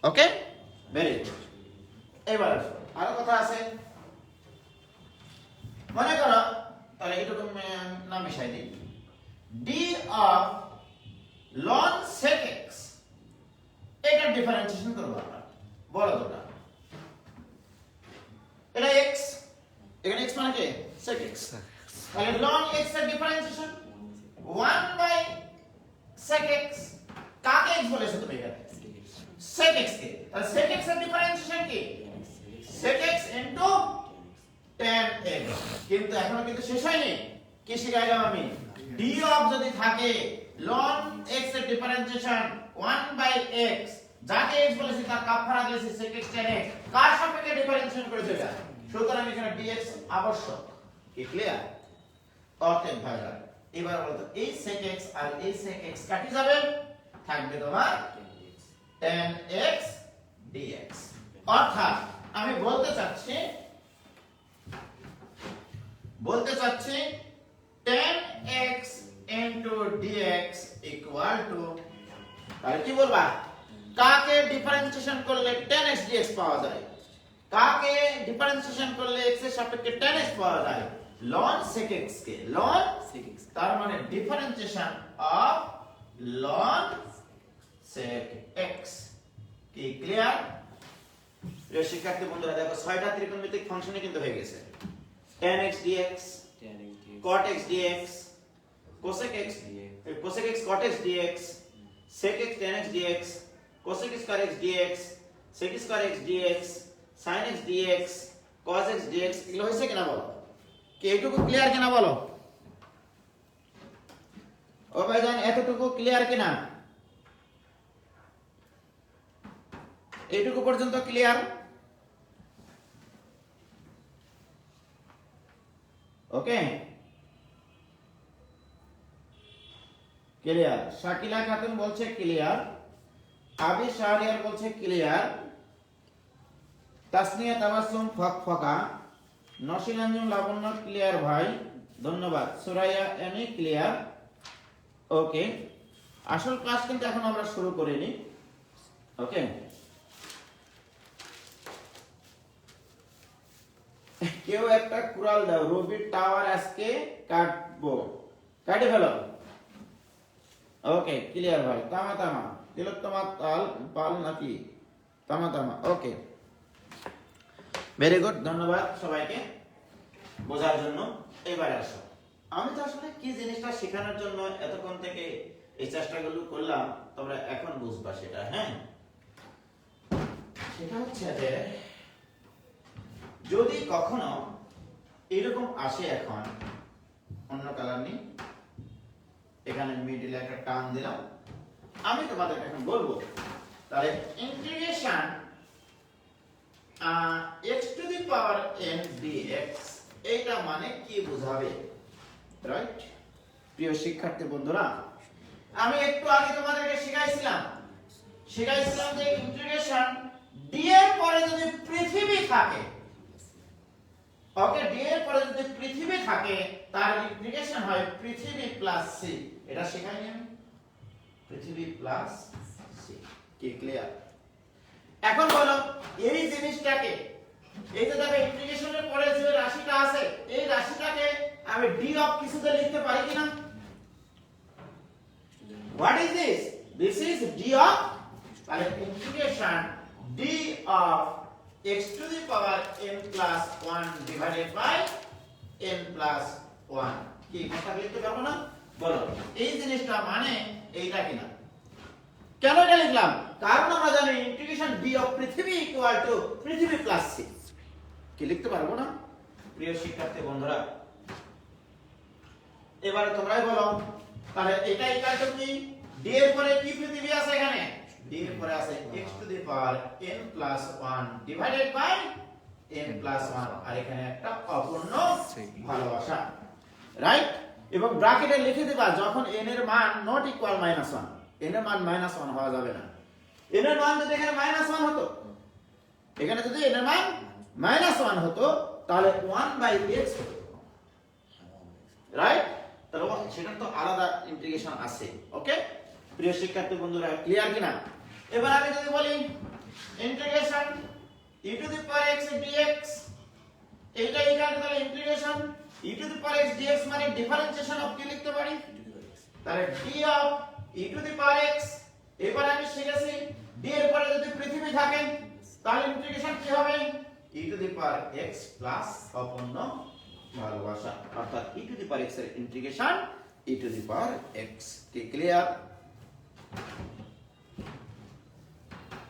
ওকে ভেরি গুড এবার আরো কথা আছে মনে করো তাহলে এটুকু নাম মিশাই দিই d of ln sec x এটা ডিফারেন্সিয়েশন করব আমরা বড় দুটো এটা x এখানে x মানে কি sec x তাহলে ln x এর ডিফারেন্সিয়েশন 1/sec x কাকে x বলেছো তুমি এখানে sec x কে তাহলে sec x এর ডিফারেন্সিয়েশন কি sec x into tan x কিন্তু এখনো কিন্তু শেষ হয়নি কি শিখাইলাম আমি d of যদি থাকে ln x এর ডিফারেন্সিয়েশন 1/x যাকে x বলেছি তার কাপড়া দিয়েছি sec x tan x কার সাপেক্ষে ডিফারেন্সিয়েশন করে দেবা সুতরাং এখানে dx আবশ্যক কি ক্লিয়ার অতএব ভাইরা এবার বলতো এই sec x আর এই sec x কাটি যাবে থাকবে তোমার tan x dx অর্থাৎ আমি বলতে চাচ্ছি tan x into dx equal to তাহলে কি বলবা কাকে ডিফারেন্সিয়েশন করলে tan x dx পাওয়া যায় কাকে ডিফারেন্সিয়েশন করলে x এর সাপেক্ষে tan x পাওয়া যায় ln sec x কে ln sec x তার মানে differentiation of ln sec x কি ক্লিয়ার প্রিয় শিক্ষার্থী বন্ধুরা দেখো 6টা ত্রিকোণমিতিক ফাংশনে কিন্তু হয়ে গেছে tan x dx cot x dx cosec x cot x dx sec x tan x dx cosec x cot x dx sec x cot x dx sin x dx cos x dx এগুলো হইছে কিনা বলো কি এইটুকু clear কিনা বলো ও ভাইজান এতটুকু ক্লিয়ার কিনা এইটুকু পর্যন্ত clear okay clear Shakila Khatun বলছে ক্লিয়ার আবি শাহরিয়ার বলছে ক্লিয়ার তাসনিয়া তাবাসসুম ফকফকা নসিরাঞ্জন লাবণ্য ক্লিয়ার ভাই ধন্যবাদ সুরাইয়া এনি ক্লিয়ার ওকে আসল ক্লাস কিন্তু এখন আমরা শুরু করিনি ওকে কেউ একটা কুড়াল দাও, রবির টাওয়ার আজকে কাটবো, কাটে ফেলো। ওকে, ক্লিয়ার ভাই। তামা তামা তিলোত্তমা তাল পাল নাকি তামা তামা। ওকে, ভেরি গুড, ধন্যবাদ সবাইকে বোঝার জন্য। এবারে আসো, আমি তো আসলে কি জিনিসটা শেখানোর জন্য এতক্ষণ থেকে এই চেষ্টাগুলো করলাম, তোমরা এখন বুঝবা সেটা। হ্যাঁ, সেটা হচ্ছে যে যদি কখনো এরকম আসে, এখন অন্য কালার নেই, এখানে মিডিলে একটা টান দিলাম, আমি তোমাদের এখন বলবো তাহলে integration x to the power n dx এইটা মানে কি বোঝাবে, রাইট? প্রিয় শিক্ষার্থী বন্ধুরা, আমি একটু আগে তোমাদেরকে শিখাইছিলাম যে ইন্টিগ্রেশন d এর পরে যদি পৃথিবী থাকে, ওকে, d এর পরে যদি পৃথিবী থাকে তার ইন্টিগ্রেশন হয় পৃথিবী প্লাস c। এটা শেখাইনি আমি, পৃথিবী প্লাস c। কি ক্লিয়ার? এখন বলো এই জিনিসটাকে, এই যে দেখো ইন্টিগ্রেশনের পরে যে রাশিটা আছে, এই রাশিটাকে আমি d অফ কিছুতে লিখতে পারি কিনা? What is this? This is d of, তাহলে integration d of x to the power n plus 1 divided by n plus 1। কি কথা লিখতে পারবো না? বলো এই জিনিসটা মানে এইটা কিনা? কেন এটা লিখলাম? কারণ আমরা জানি ইন্টিগ্রেশন b অফ পৃথিবী ইকুয়াল টু পৃথিবী প্লাস c। কি লিখতে পারবো না? প্রিয় শিক্ষার্থী বন্ধুরা, এবারে তোমরাই বলো তাহলে এটা ইকুয়াল টু কি? d এর পরে কি পৃথিবী আছে এখানে? d এর পরে আছে x to the power n plus 1 divided by n plus 1, আর এখানে একটা অপূর্ণ ভালোবাসা, রাইট? এবং ব্র্যাকেটে লিখে দিবা যখন n এর মান নট ইকুয়াল -1, n এর মান -1 হওয়া যাবে না। n এর মান যদি এখানে -1 হতো, এখানে যদি n এর মান -1 হতো তাহলে 1/x হতো, রাইট? তাহলে সেটা তো আলাদা ইন্টিগ্রেশন আছে। ওকে, প্রিয় শিক্ষার্থী বন্ধুরা, ক্লিয়ার কিনা? এবার আমি যদি বলি integration e to the power x dx, এইটা ইকুয়াল টু তাহলে integration e to the power x dx মানে ডিফারেন্সিয়েশন অফ কি লিখতে পারি? তাহলে d of e to the power x। এবার আমি শিখেছি d এর পরে যদি পৃথিবী থাকে তাহলে ইন্টিগ্রেশন কি হবে? e to the power x plus অপূর্ণ ভালোবাসা, অর্থাৎ e to the power x এর integration e to the power x। কি ক্লিয়ার?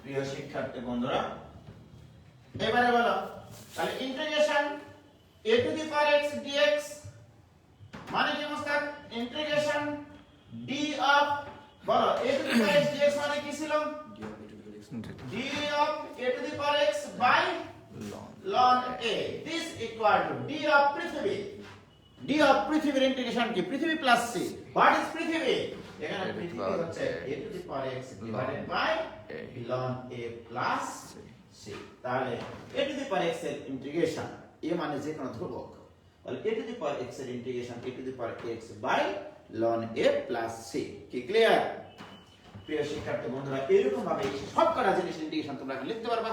প্রিয় শিক্ষার্থী বন্ধুরা, এবারে বলো তাহলে integration a to the power x dx মানে কি মুস্তাক? ইন্টিগ্রেশন d অফ, বলো a to the power x dx মানে কি ছিল? d of a to the power x by ln a, this equal to d of পৃথিবী। d of পৃথিবীর integration কি? পৃথিবী প্লাস c। হোয়াট ইজ পৃথিবী? এখানে পৃথিবী হচ্ছে a to the power x divided by ln a plus c। তাহলে a to the power x এর ইন্টিগ্রেশন, a মানে যে কোনো ধ্রুবক, তাহলে a to the power x এর integration a to the power x by ln a plus c। কি clear? প্রিয় শিক্ষার্থী বন্ধুরা, এরকম ভাবে সব কটা জিনিস ইন্টিগ্রেশন তোমরা লিখতে পারবা।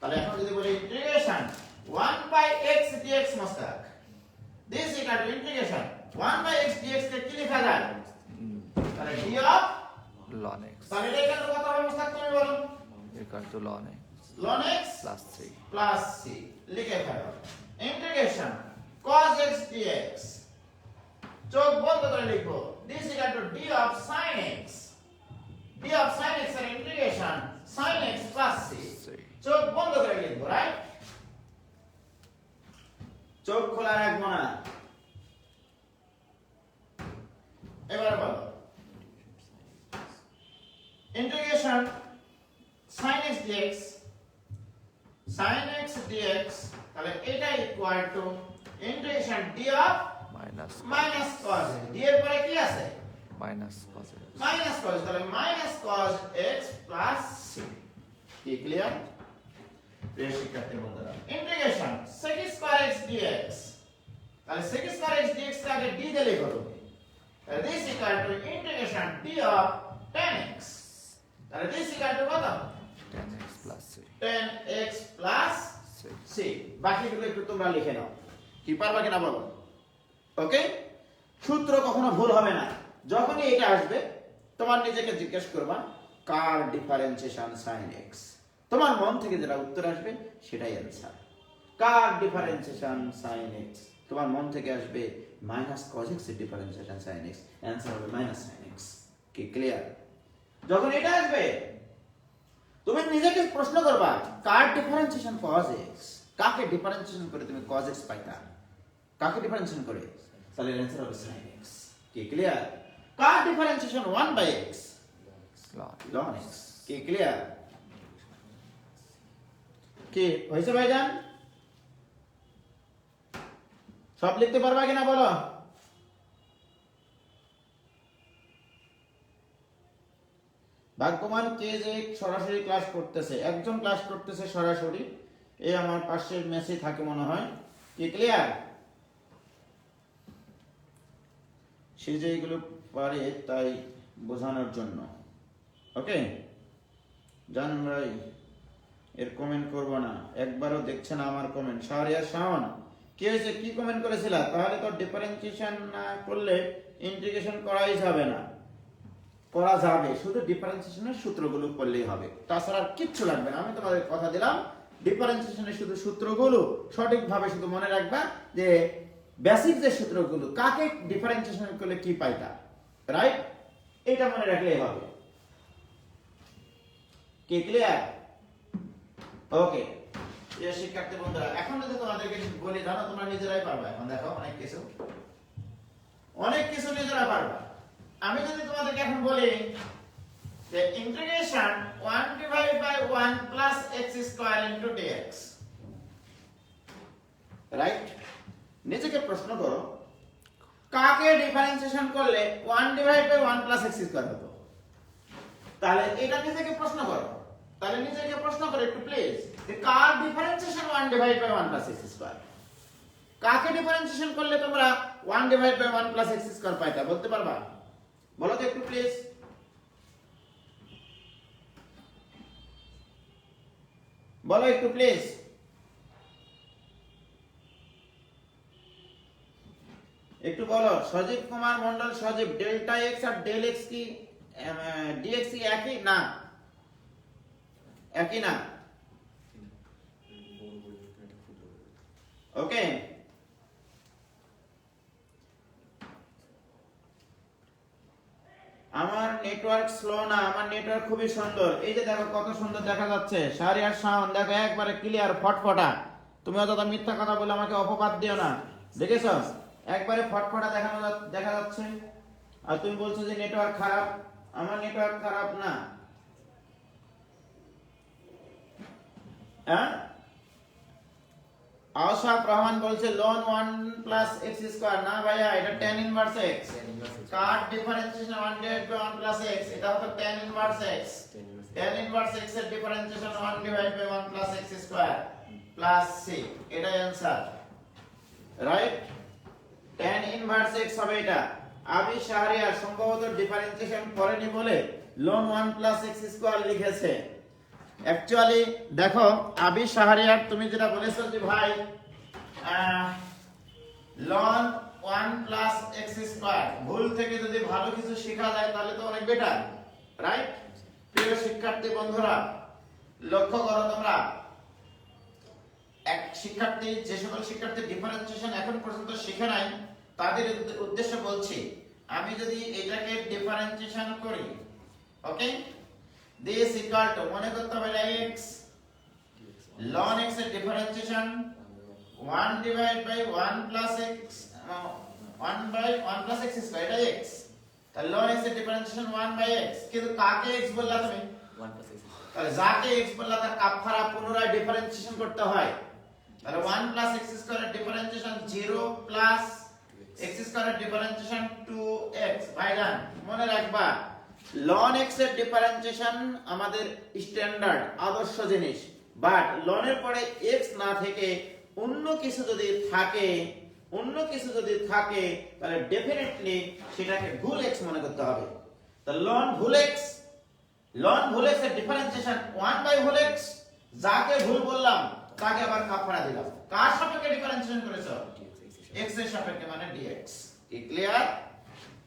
তাহলে এখন যদি বলি integration 1/x dx Mushtaq, this equal to integration 1/x dx কে কি লেখা যায়? তাহলে d অফ ln x, তাহলে এটা এখানে কত হবে মুস্তাক তুমি বলো? equal to ln x plus plus c c লিখে ফেলো। ইন্টিগ্রেশন cos x dx, চোখ বন্ধ করে লিখবো, this equal to d of sin x, d of sin x এর integration sin x plus c, চোখ বন্ধ করে লিখবো, রাইট? চোখ খোলা রাখবো না। এবারে বলো integration sin x dx, sin x dx, তাহলে এটা equal to integration d of minus cos x, d এর পরে কি আছে? minus cos x, minus cos, তাহলে minus cos x plus c। কি ক্লিয়ার? প্রিয় শিক্ষার্থী বন্ধুরা, integration sec square x dx, তাহলে sec square x dx কে আগে d দিয়ে লিখো তুমি, তাহলে this equal to integration d of tan x, তাহলে this equal to কত? tan x plus c, 10x plus c। C, বাকিগুলো একটু তোমরা লিখে নাও। কি পারবা কিনা বলো? ওকে, সূত্র কখনো ভুল হবে না। যখনই এটা আসবে তোমার নিজেকে জিজ্ঞেস করবা কার ডিফারেন্সিয়েশন sin x, তোমার মন থেকে যেটা উত্তর আসবে সেটাই অ্যান্সার। কার ডিফারেন্সিয়েশন sin x, তোমার মন থেকে আসবে মাইনাস cos x এর ডিফারেন্সিয়েশন sin x, অ্যান্সার হবে মাইনাস sin x। কি ক্লিয়ার? যখন এটা আসবে তুমি নিজেকে প্রশ্ন করবা কার ডিফারেন্সিয়েশন cos x, কাকে ডিফারেন্সিয়েশন করে তুমি cos x পাইতা, কাকে ডিফারেন্সিয়েশন করে, তাহলে অ্যান্সার হবে sin x। কি ক্লিয়ার? কার ডিফারেন্সিয়েশন 1/x, ln x। কি ক্লিয়ার? কি হয়েছে ভাইজান? সব লিখতে পারবা কিনা বলো? ভাগ্যবান কে যে সরাসরি ক্লাস করতেছে, একজন ক্লাস করতেছে সরাসরি, এই আমার পাশের মেসে থাকে মনে হয়। কি ক্লিয়ার? সে যে এগুলো পারে তাই বোঝানোর জন্য। ওকে জান ভাই, এর কমেন্ট করব না, একবারও দেখছে না আমার কমেন্ট। শাহরিয়ার শাওন, কি হয়েছে, কি কমেন্ট করেছিলা? তাহলে তো ডিফারেন্সিয়েশন না করলে ইন্টিগ্রেশন করাই যাবে না। করা যাবে, শুধু ডিফারেন্সিয়েশনের সূত্রগুলো করলেই হবে, তাছাড়া আর কিচ্ছু লাগবে না। আমি তোমাদের কথা দিলাম, ডিফারেন্সিয়েশনের শুধু সূত্রগুলো সঠিকভাবে শুধু মনে রাখবা, যে বেসিক যে সূত্রগুলো, কাকে ডিফারেন্সিয়েশন করলে কি পাইতা, রাইট? এটা মনে রাখলেই হবে। কি ক্লিয়ার? ওকে শিক্ষার্থী বন্ধুরা, এখন যদি তোমাদেরকে বলি, জানো তোমরা নিজেরাই পারবা। এখন দেখো অনেক কিছু নিজেরা পারবা। আমি যদি তোমাদেরকে এখন বলি যে integration 1/1 plus x square into dx, right? নিজেকে প্রশ্ন করো কাকে ডিফারেন্সিয়েশন করলে 1/1 প্লাস x স্কয়ার হতো। তাহলে এটা নিজেকে প্রশ্ন করো, তাহলে নিজেকে প্রশ্ন করো একটু প্লিজ, যে কার ডিফারেন্সিয়েশন 1/1 প্লাস x স্কয়ার, কাকে ডিফারেন্সিয়েশন করলে তোমরা 1/1 প্লাস x স্কয়ার পাইতা, বলতে পারবা? বলো তো একটু প্লিজ, বলো একটু প্লিজ। একটু বলো। সজীব কুমার মন্ডল, সজীব, ডেল্টা এক্স আর ডেল এক্স কি ডিএক্স কি একই না? একই না। ওকে, আমার নেটওয়ার্ক স্লো না, আমার নেটওয়ার্ক খুবই সুন্দর। এই যে দেখো কত সুন্দর দেখা যাচ্ছে। শাহরিয়ার সাউন্ড দেখো একবারে ক্লিয়ার ফটফটা। তুমি অত মিথ্যা কথা বলে আমাকে অপবাদ দিও না, দেখেছো? একবারে ফটফটা দেখা যাচ্ছে। আর তুমি বলছো যে নেটওয়ার্ক খারাপ, আমার নেটওয়ার্ক খারাপ না। হ্যাঁ, আশাফ রহমান বলছে ln 1 প্লাস x স্কয়ার, না ভাইয়া এটা tan ইনভার্স x। কার ডিফারেন্সিয়েশন 1/1 প্লাস x, এটা হলো tan inverse x। tan inverse x এর differentiation 1/1 plus x square plus c, এটাই answer, right? tan inverse x হবে এটা। আবি শাহরিয়ার সম্ভবত ডিফারেন্সিয়েশন করেনি বলে ln 1 প্লাস x স্কয়ার লিখেছে। অ্যাকচুয়ালি দেখো আবি শাহরিয়ার, তুমি যেটা বলেছো যে ভাই ln 1 প্লাস x স্কয়ার, ভুল থেকে যদি ভালো কিছু শেখা যায় তাহলে তো অনেক বেটার, রাইট? প্রিয় শিক্ষার্থী বন্ধুরা, লক্ষ্য করো তোমরা, এক শিক্ষার্থী, যে সকল শিক্ষার্থী ডিফারেন্সিয়েশন এখন পর্যন্ত শিখে নাই তাদের উদ্দেশ্যে বলছি, আমি যদি এটাকে ডিফারেন্সিয়েশন করি, ওকে, this equal to, মনে করতে হবে x ln x এর differentiation 1/1 plus x 1/1 plus x square, এটা x। তাহলে ln x এর ডিফারেন্সিয়েশন 1/x, কিন্তু কাকে x বললা তুমি? 1 প্লাস x। তাহলে যাকে x বললা তার কাফারা পুনরায় ডিফারেন্সিয়েশন করতে হয়। তাহলে 1 প্লাস x স্কয়ারের ডিফারেন্সিয়েশন 0 প্লাস x স্কয়ারের ডিফারেন্সিয়েশন 2x। ভাইজান মনে রাখবা, ln x এর ডিফারেন্সিয়েশন আমাদের স্ট্যান্ডার্ড আদর্শ জিনিস, বাট ln এর পরে x না থেকে অন্য কিছু যদি থাকে তাহলে ডেফিনেটলি সেটাকে ভুল x মনে করতে হবে। তাহলে ln ভুল x এর ডিফারেন্সিয়েশন 1/ভুল x, যাকে ভুল বললাম তাকে আবার কাফারা দিলাম। কার সাপেক্ষে ডিফারেন্সিয়েশন করেছো? x এর সাপেক্ষে, মানে dx। কি ক্লিয়ার?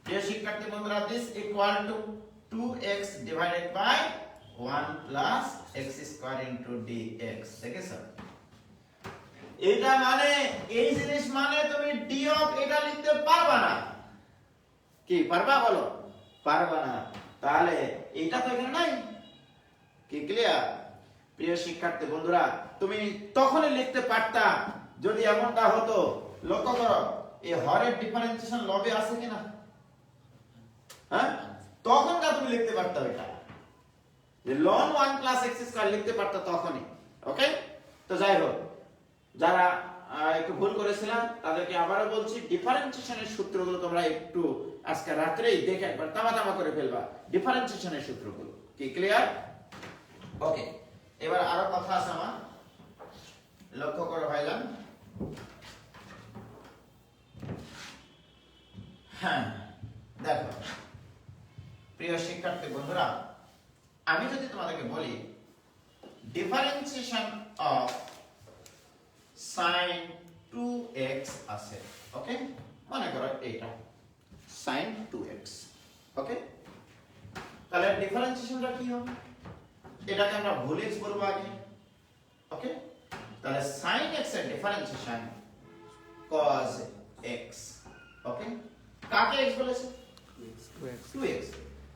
প্রিয় শিক্ষার্থী বন্ধুরা, this equal to 2x divided by 1 plus x square into dx। দেখেছো? এটা মানে এই জিনিস মানে তুমি d অফ এটা লিখতে পারবা না। কি পারবা বলো? পারবা না। তাহলে এটা তো এখানে নাই। কি ক্লিয়ার? প্রিয় শিক্ষার্থী বন্ধুরা, তুমি তখনই লিখতে পারতা যদি এমনটা হতো। লক্ষ্য করো, এই হরের ডিফারেন্সিয়েশন লবে আছে কিনা? হ্যাঁ, তখনটা তুমি লিখতে পারতা এটা, যে ln 1 প্লাস x স্কয়ার লিখতে পারতা তখনই। ওকে, তো যাই হোক, যারা একটু ভুল করেছিলাম তাদেরকে আবারও বলছি, ডিফারেন্সিয়েশনের সূত্রগুলো তোমরা একটু আজকে রাত্রেই দেখে একবার তামা করে ফেলবা, ডিফারেন্সিয়েশনের সূত্রগুলো। কি ক্লিয়ার? ওকে, এবার আরো কথা আছে আমার, লক্ষ্য করো ভাইজান। হ্যাঁ দেখো প্রিয় শিক্ষার্থী বন্ধুরা, আমি যদি তোমাদেরকে বলি ডিফারেন্সিয়েশন অফ sin 2x আছে, ওকে, মনে করো এটা sin 2x, ওকে, তাহলে ডিফারেন্সিয়েশনটা কি হবে? এটাকে আমরা ভুল x বলবো আগে, ওকে, তাহলে sin x এর ডিফারেন্সিয়েশন cos x, ওকে, কাকে x বলেছে? 2x,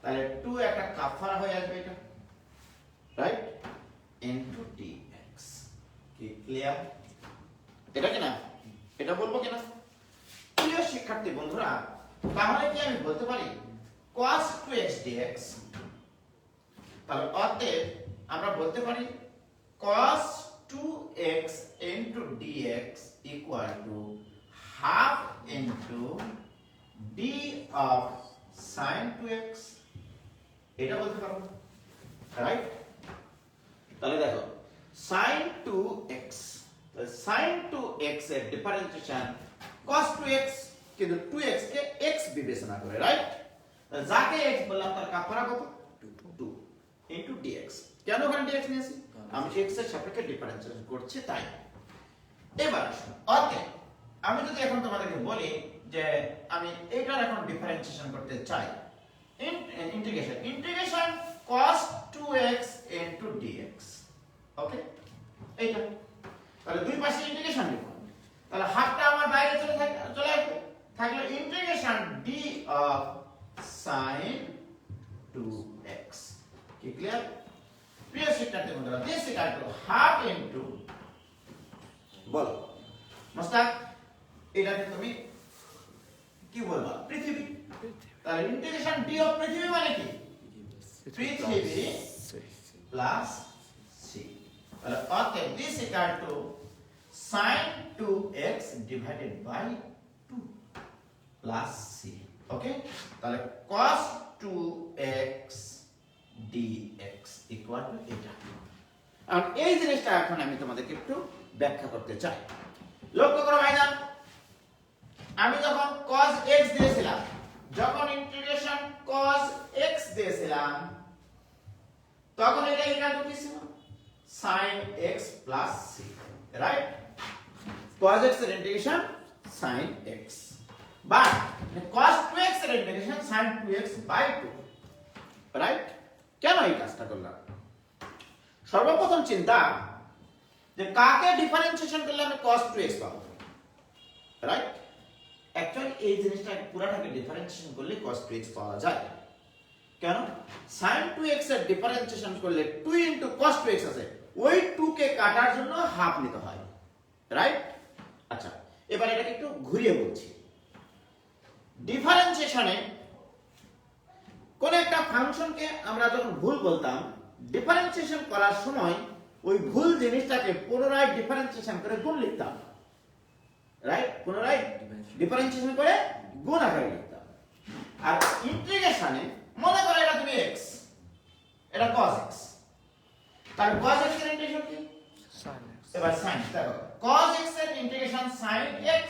তাহলে 2 একটা কাফারা হয়ে আসবে এটা, রাইট, ইনটু dx। কি ক্লিয়ার? এটা কি না? এটা বলবো কিনা? প্রিয় শিক্ষার্থী বন্ধুরা, তাহলে কি আমি বলতে পারি cos 2x dx? তাহলে অতএব আমরা বলতে পারি cos 2x into dx equal to half into d of sin 2x। এটা বলতে পারবো, রাইট? তাহলে দেখো sin 2x, sin 2x এর ডিফারেন্সিয়েশন cos 2x, কিন্তু 2x কে x বিবেচনা করে, রাইট? যাকে x বললাম তার কাফারা কত? 2 into dx। কেন ওখানে dx নিয়েছি? আমি x এর সাপেক্ষে ডিফারেন্সিয়েশন করছি তাই। এবার ওকে, আমি যদি এখন তোমাদেরকে বলি যে আমি এটার এখন ডিফারেন্সিয়েশন করতে চাই, integration cos 2x into dx, ওকে, এইটা, তাহলে দুই পাশে ইন্টিগ্রেশন লিখব, তাহলে হাফটা আমার বাইরে চলে আসবে, থাকলো integration d of sin 2x। কি ক্লিয়ার? প্রিয় শিক্ষার্থী বন্ধুরা, this equal to half into, বলো মোস্তাক, এটাকে তুমি কি বলবা? পৃথিবী। তাহলে ইন্টিগ্রেশন d অফ পৃথিবী মানে কি? পৃথিবী প্লাস c। তাহলে অতএব this equal to sin 2x divided by 2 plus c, okay, তাহলে cos 2x dx equal two এটা। আর এই জিনিসটা এখন আমি তোমাদেরকে একটু ব্যাখ্যা করতে চাই। লক্ষ্য করো ভাইজান, আমি যখন cos x দিয়েছিলাম, যখন ইন্টিগ্রেশন cos x দিয়েছিলাম, তখন এটা ইকুয়াল টু কি ছিল? sin x plus c, right? cos x এর integration sin x, but cos 2x এর integration sin 2x by 2, right? কেন এই কাজটা করলাম? সর্বপ্রথম চিন্তা যে কাকে ডিফারেন্সিয়েশন করলে আমি cos 2x পাবো, রাইট? অ্যাকচুয়ালি এই জিনিসটা পুরাটাকে ডিফারেন্সিয়েশন করলে cos 2x পাওয়া যায়। কেন? sin 2x এর ডিফারেন্সিয়েশন করলে 2 into cos 2x আছে, ওই 2 কে কাটার জন্য হাফ নিতে হয়, রাইট? আচ্ছা, এবার এটাকে একটু ঘুরিয়ে বলছি। ডিফারেন্সিয়েশনে কোন একটা ফাংশনকে আমরা যখন ভুল বলতাম, ডিফারেন্সিয়েশন করার সময় ওই ভুল জিনিসটাকে পুনরায় ডিফারেন্সিয়েশন করে গুণ লিখতাম, রাইট? পুনরায় ডিফারেন্সিয়েশন করে গুণ আকারে লিখতাম। আর ইন্টিগ্রেশনে মনে করো এটা তুমি x, এটা cos x, তাহলে cos x এর ইন্টিগ্রেশন কি? sin x, এবার sin, দেখো cos x এর ইন্টিগ্রেশন sin x,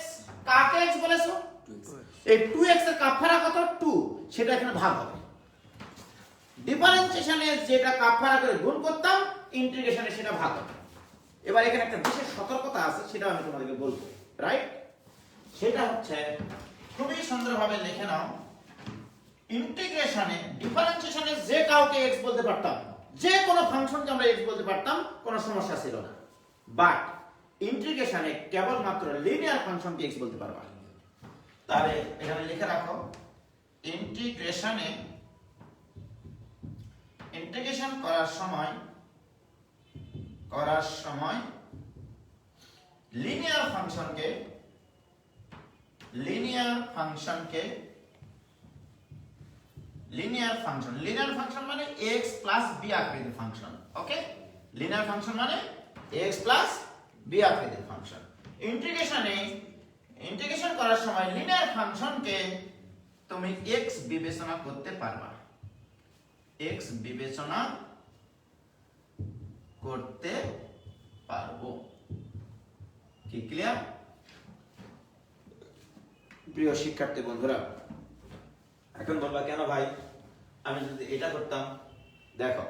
কাকে x বলেছো? 2x, এই 2x এর কাফারা কত? 2, সেটা এখানে ভাগ হবে। ডিফারেন্সিয়েশনে যেটা কাফারা করে গুণ করতাম, ইন্টিগ্রেশনে সেটা ভাগ হবে। এবার এখানে একটা বিশেষ সতর্কতা আছে, সেটা আমি তোমাদেরকে বলবো, রাইট? সেটা হচ্ছে খুবই সুন্দরভাবে লিখে নাও, ইন্টিগ্রেশনে ডিফারেন্সিয়েশনে যে কাউকে x বলতে পারতাম, যে কোনো ফাংশনকে আমরা x বলতে পারতাম, কোনো সমস্যা ছিল না। বাট ইন্টিগ্রেশনে কেবলমাত্র লিনিয়ার ফাংশনকে x বলতে পারবা। তাহলে এখানে লিখে রাখো, ইন্টিগ্রেশনে ইন্টিগ্রেশন করার সময় লিনিয়ার ফাংশন মানে x প্লাস b আকৃতির ফাংশন। ওকে, লিনিয়ার ফাংশন মানে x প্লাস b আকৃতির ফাংশন। ইন্টিগ্রেশন করার সময় লিনিয়ার ফাংশনকে তুমি x বিবেচনা করতে পারবা, x বিবেচনা করতে পারবো। কি ক্লিয়ার? প্রিয় শিক্ষার্থী বন্ধুরা, এখন বলবা কেন ভাই আমি যদি এটা করতাম? দেখো,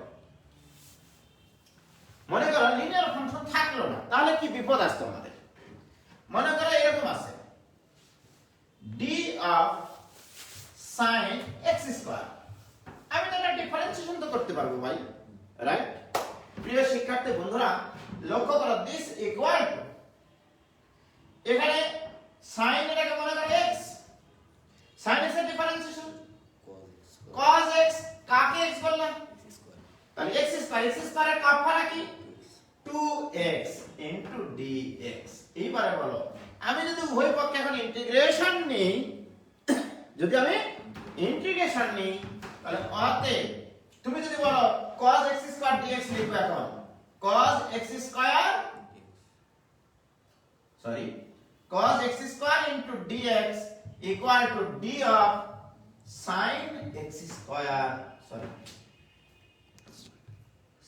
মনে করো লিনিয়ার ফাংশন থাকলো না, তাহলে কি বিপদ আসতো আমাদের? মনে করো এরকম আছে, d of sin x square. আমি তো এটা ডিফারেন্সিয়েশন তো করতে পারবো ভাই, রাইট? প্রিয় শিক্ষার্থী বন্ধুরা, লক্ষ্য করো, দিস ইকুয়াল টু, এখানে sin এটাকে মনে করো x, sin x এর ডিফারেন্সিয়েশন cos x, কাকে x বললাম? তাহলে x স্কয়ারের কাপড়া কি? 2x into dx। এইবারে বলো, আমি যদি উভয় পক্ষে এখন ইন্টিগ্রেশন নেই, তাহলে অতএব তুমি যদি বলো cos x স্কয়ার dx লিখবে, এখন cos x square into dx equal to d of sin x square,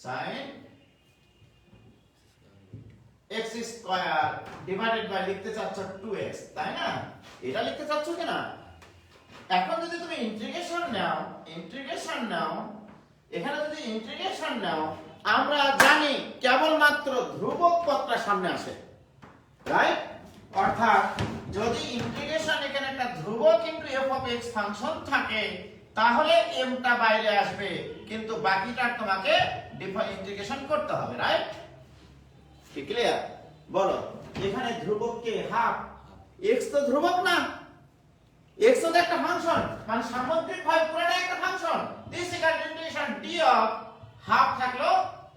sin x square divided by লিখতে চাচ্ছ 2x, তাই না? এটা লিখতে চাচ্ছ কি না? এখন যদি তুমি ইন্টিগ্রেশন নাও, এখানে যদি ইন্টিগ্রেশন নাও, আমরা জানি কেবলমাত্র ধ্রুবক পদটা সামনে আসে, রাইট? অর্থাৎ যদি ইন্টিগ্রেশন এখানে একটা ধ্রুবক কিন্তু f of x ফাংশন থাকে, তাহলে m টা বাইরে আসবে, কিন্তু বাকিটা তোমাকে ইন্টিগ্রেশন করতে হবে, রাইট? কি ক্লিয়ার? বলো, এখানে ধ্রুবক কে? হাফ। x তো ধ্রুবক না, x তো একটা ফাংশন, মানে সামগ্রিকভাবে পুরোটা একটা function. This equal to integration d of half থাকলো,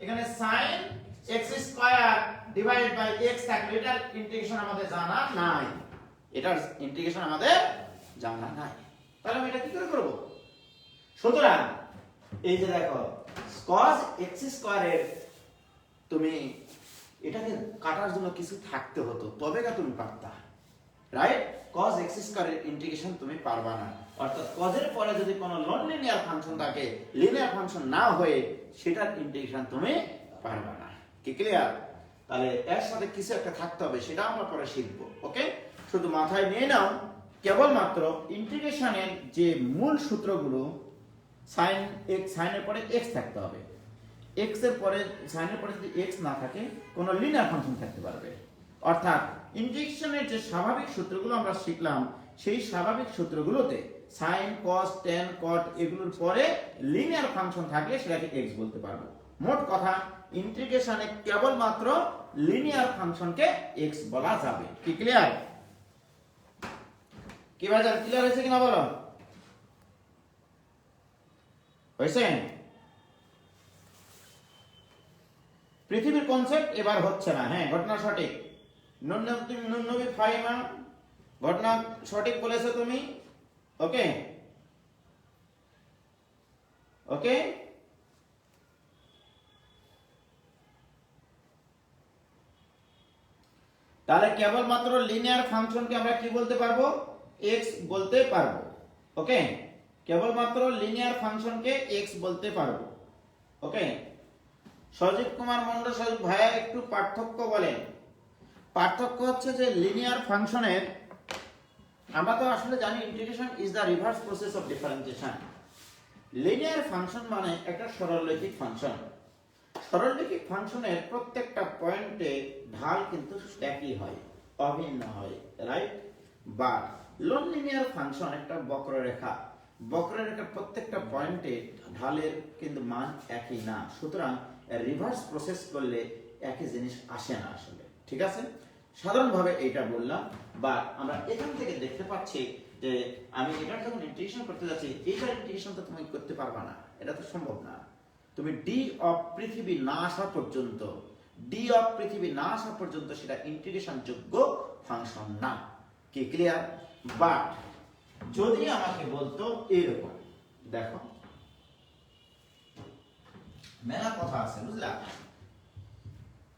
এখানে sin x square divided by x থাকলো। এটার ইন্টিগ্রেশন আমাদের জানা নাই, তাহলে আমি এটা কি করে করব? সুতরাং এই যে দেখো, cos x স্কয়ারের তুমি এটাকে কাটার জন্য কিছু থাকতে হতো, তবে না তুমি পারতা, রাইট? cos x স্কয়ারের ইন্টিগ্রেশন তুমি পারবা না। অর্থাৎ cos এর পরে যদি কোনো নন লিনিয়ার ফাংশন থাকে, লিনিয়ার ফাংশন না হয়ে, সেটার ইন্টিগ্রেশন তুমি পারবা না। কি ক্লিয়ার? তাহলে এর সাথে কিছু একটা থাকতে হবে, সেটা আমরা পরে শিখব। ওকে, শুধু মাথায় নিয়ে নাও, কেবলমাত্র ইন্টিগ্রেশনের যে মূল সূত্রগুলো, sin এর পরে x থাকতে হবে, x এর পরে sin এর পরে যদি x না থাকে, কোনো লিনিয়ার ফাংশন থাকতে পারবে। অর্থাৎ ইন্টিগ্রেশনের যে স্বাভাবিক সূত্রগুলো আমরা শিখলাম, সেই স্বাভাবিক সূত্রগুলোতে sin cos tan cot এগুলোর পরে লিনিয়ার ফাংশন থাকলে সেটাকে x বলতে পারবো। মোট কথা, ইন্টিগ্রেশনে কেবলমাত্র লিনিয়ার ফাংশনকে x বলা যাবে। কি ক্লিয়ার? কি ভাই, ক্লিয়ার হয়েছে কিনা বলো? হয়েছে? পৃথিবীর কনসেপ্ট এবার হচ্ছে না, হ্যাঁ, ঘটনা সঠিক। নুননবী ফাহিমা, ঘটনা সঠিক বলেছো তুমি। ওকে ওকে, তাহলে কেবলমাত্র লিনিয়ার ফাংশনকে আমরা কি বলতে পারবো? x বলতে পারবো। ওকে, কেবলমাত্র লিনিয়ার ফাংশনকে x বলতে পারবো। ওকে, সজীব কুমার মন্ডল, সজীব ভাইয়া একটু পার্থক্য বলেন। পার্থক্য হচ্ছে যে লিনিয়ার ফাংশনের, আমরা তো আসলে জানি integration is the reverse process of differentiation. Linear function মানে একটা সরলরৈখিক ফাংশন। সরলরৈখিক ফাংশনের প্রত্যেকটা পয়েন্টে ঢাল কিন্তু একই হয়, অভিন্ন হয়, রাইট? বা নন লিনিয়ার ফাংশন একটা বক্ররেখা, বক্ররেখার প্রত্যেকটা পয়েন্টে ঢালের কিন্তু মান একই না, সুতরাং রিভার্স প্রসেস করলে একই জিনিস আসে না আসলে, ঠিক আছে? সাধারণভাবে এইটা বললাম। বা আমরা এখান থেকে দেখতে পাচ্ছি যে আমি এটা যখন ইন্টিগ্রেশন করতে যাচ্ছি, এইটার ইন্টিগ্রেশন তো তুমি করতে পারবা না, এটা তো সম্ভব না। তুমি ডি অফ পৃথিবী না আসা পর্যন্ত, ডি অফ পৃথিবী না আসা পর্যন্ত সেটা ইন্টিগ্রেশন যোগ্য ফাংশন না। কি ক্লিয়ার? বাট যদি আমাকে বলতো এরকম, দেখো মেলা কথা আছে, বুঝলা?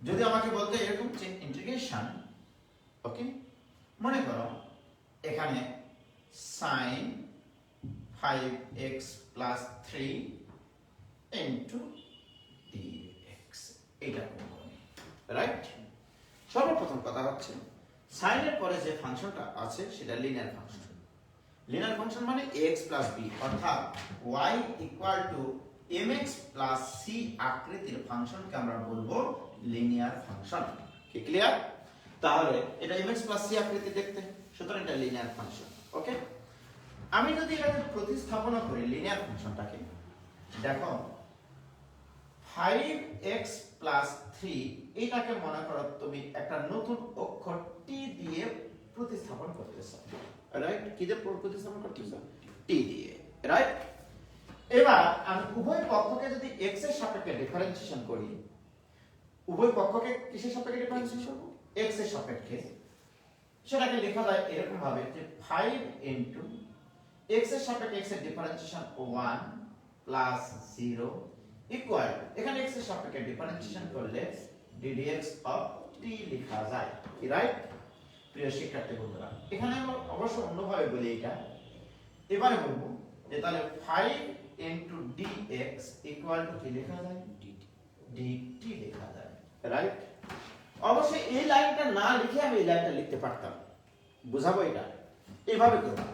যদি আমাকে বলতো এরকম যে ইন্টিগ্রেশন, ওকে, মনে করো এখানে sin 5x plus 3 into dx, এটা করব, রাইট? সর্বপ্রথম কথা হচ্ছে sin এর পরে যে ফাংশনটা আছে সেটা লিনিয়ার ফাংশন। লিনিয়ার ফাংশন মানে x plus b, অর্থাৎ y equal to mx plus c আকৃতির ফাংশনকে আমরা বলবো লিনিয়ার ফাংশন। কি ক্লিয়ার? তাহলে এটা mx plus c আকৃতি দেখতে, সুতরাং এটা লিনিয়ার ফাংশন। ওকে, আমি যদি এটাকে প্রতিস্থাপনা করি লিনিয়ার ফাংশনটাকে, দেখো 5x plus 3 এটাকে মনে করো তুমি একটা নতুন অক্ষর t দিয়ে প্রতিস্থাপন করতেছ, রাইট? কি দিয়ে প্রতিস্থাপন করতেছ? t দিয়ে, রাইট? এবার আমি উভয় পক্ষকে যদি x এর সাপেক্ষে ডিফারেন্সিয়েশন করি, উভয় পক্ষকে কিসের সাপেক্ষে ডিফারেন্সিয়েশন করব? x এর সাপেক্ষে, সেটাকে লেখা যায় এরকম ভাবে যে 5 into x এর সাপেক্ষে x এর ডিফারেন্সিয়েশন 1 plus 0 ইকুয়াল, এখানে x এর সাপেক্ষে ডিফারেন্সিয়েশন করলে ddx of t লেখা যায়, কি রাইট? প্রিয় শিক্ষার্থী বন্ধুরা, এখানে আমরা অবশ্য অন্যভাবে বলি এটা, এবারে বলবো যে তাহলে 5 into dx ইকুয়াল টু কি লেখা যায়? dt লেখা যায়, রাইট? অবশ্যই এই লাইনটা না লিখে আমি এই লাইনটা লিখতে পারতাম, বুঝাবো এটা এইভাবে করবা।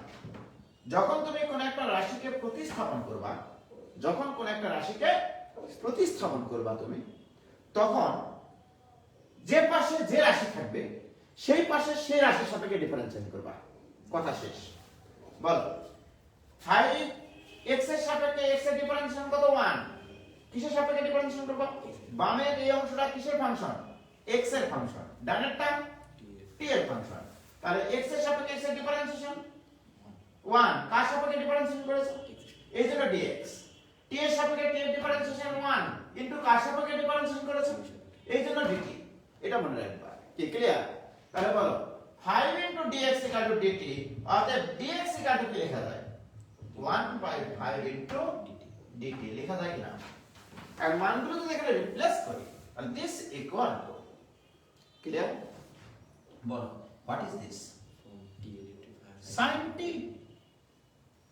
যখন তুমি কোন একটা রাশিকে প্রতিস্থাপন করবা, যখন কোন একটা রাশিকে প্রতিস্থাপন করবা তুমি, তখন যে পাশে যে রাশি থাকবে সেই পাশে সেই রাশির সাপেক্ষে ডিফারেন্সিয়েট করবা, কথা শেষ। বল 5x এর সাপেক্ষে x এর ডিফারেন্সিয়েশন কত? 1। কিসের সাপেক্ষে ডিফারেন্সিয়েশন করবা? বামের এই অংশটা কিসের ফাংশন? x এর ফাংশন, ডানেরটা t এর ফাংশন। তাহলে x এর সাপেক্ষে x এর ডিফারেন্সিয়েশন 1, কার সাপেক্ষে ডিফারেন্সিয়েশন করেছে? এই জন্য dx। t এর সাপেক্ষে t এর ডিফারেন্সিয়েশন 1 ইনটু কার সাপেক্ষে ডিফারেন্সিয়েশন করেছে? এই জন্য dt। এটা মনে রাখবা, কি ক্লিয়ার? তাহলে বলো 5 into dx equal to dt, অর্থাৎ dx equal to কি লেখা যায়? 1/5 into dt লেখা যায় কিনা? আর মানগুলো যদি এখানে রিপ্লেস করি, তাহলে this equal to, ক্লিয়ার? বলো what is this? sin t।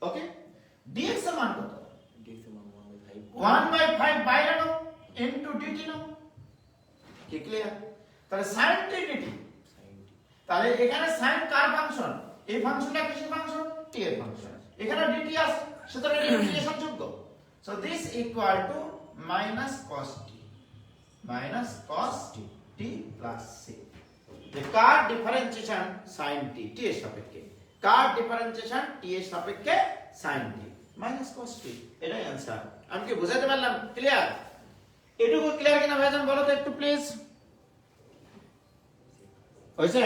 Okay, dx এর মান কত? 1/5 বাইরে নাও into dt নাও, কি ক্লিয়ার? তাহলে sin t dt, তাহলে এখানে sin কার ফাংশন? এই ফাংশনটা কিসের ফাংশন? t এর ফাংশন। এখানে dt আছে, সুতরাং এটা ইন্টিগ্রেশন যোগ্য। So this equal two minus cos t, minus cos t plus c। যে কার ডিফারেন্সিয়েশন? sin t, t এর সাপেক্ষে। কার ডিফারেন্সিয়েশন? t এর সাপেক্ষে sin t minus cos t, এটাই आंसर। আমি কি বুঝাতে পারলাম? ক্লিয়ার? এটুকু ক্লিয়ার কিনা ভাইজান বলো তো একটু প্লিজ। হয়েছে?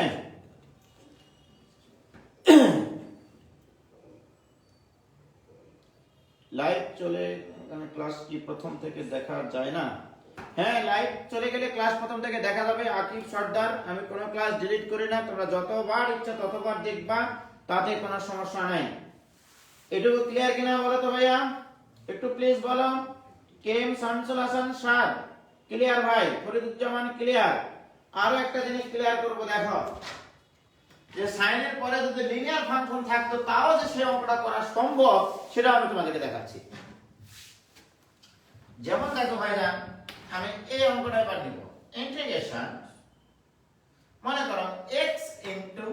লাইভ চলে এখানে ক্লাস কি প্রথম থেকে দেখা যায় না? হ্যাঁ, লাইভ চলে গেলে ক্লাস প্রথম থেকে দেখা যাবে। আকিব সর্দার, আমি কোনো ক্লাস ডিলিট করি না, তোমরা যতবার ইচ্ছা ততবার দেখবা, তাতে কোনো সমস্যা নাই। এটুকু ক্লিয়ার কিনা বলো তো ভাইয়া, একটু প্লিজ বলো। কেম শামসুল হাসান স্যার ক্লিয়ার? ভাই ফরিদুজ্জামান ক্লিয়ার? আরো একটা জিনিস ক্লিয়ার করব, দেখো যে সাইন এর পরে যদি লিনিয়ার ফাংশন থাকতো তাও যে সেই অঙ্কটা করা সম্ভব সেটা আমি তোমাদেরকে দেখাচ্ছি। যেমন দেখো ভাইরা, আমি এই অঙ্কটা এবার নিব, ইন্টিগ্রেশন মনে করো x into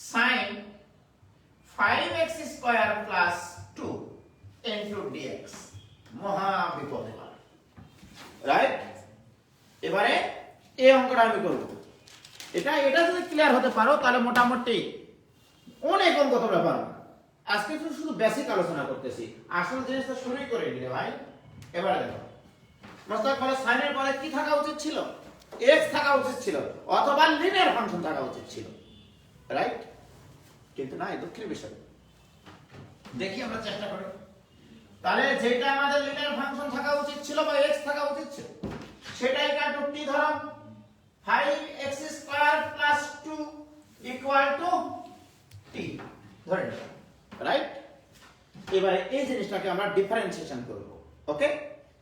sin 5x square plus 2 into dx। মহা বিপদ। রাইট? এবারে এই অঙ্কটা আমি করব। এটা যদি ক্লিয়ার হতে পারো তাহলে মোটামুটি অনেক অঙ্ক তোমরা পারো। আজকে তো শুধু বেসিক আলোচনা করতেছি, আসল জিনিসটা শুরুই করে নিলে ভাই। এবারে দেখো, মোস্তাক বলে সাইনের পরে কি থাকা উচিত ছিল? এক্স থাকা উচিত ছিল, অথবা লিনিয়ার ফাংশন থাকা উচিত ছিল, রাইট? কিন্তু না, এই দুঃখের বিষয়। দেখি আমরা চেষ্টা করি। তাহলে যেটা আমাদের লিনিয়ার ফাংশন থাকা উচিত ছিল বা এক্স থাকা উচিত ছিল, সেটাই কাটু টি ধরো 5x square plus 2 equal to t ধরে নিলাম, রাইট? এবারে এই জিনিসটাকে আমরা ডিফারেন্সিয়েশন করব। ওকে,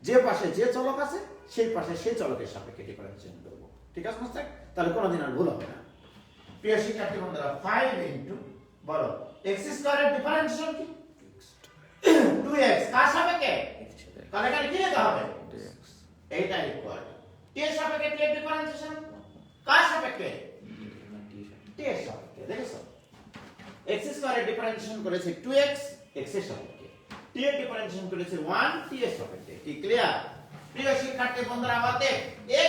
যে পাশে যে চলক আছে সেই পাশে সেই চলকের সাপেক্ষে ডিফারেন্সিয়েশন করব। ঠিক আছে মোস্তাক? তাহলে কোনোদিন আর ভুল হবে না। প্রিয় শিক্ষার্থী বন্ধুরা, 5 ইনটু বলো x স্কয়ারের ডিফারেন্সিয়েশন কি? 2x কার সাপেক্ষে? তাহলে এখানে কি লিখতে হবে? এইটা ইকুয়াল t এর সাপেক্ষে t এর ডিফারেন্সিয়েশন কার সাপেক্ষে? t এর সাপেক্ষে। দেখেছো, x স্কয়ারের ডিফারেন্সিয়েশন করেছে 2x x এর সাপেক্ষে, t এর ডিফারেন্সিয়েশন করেছে 1 t এর সাপেক্ষে। কি ক্লিয়ার? প্রিয় শিক্ষার্থী বন্ধুরা, আমাদের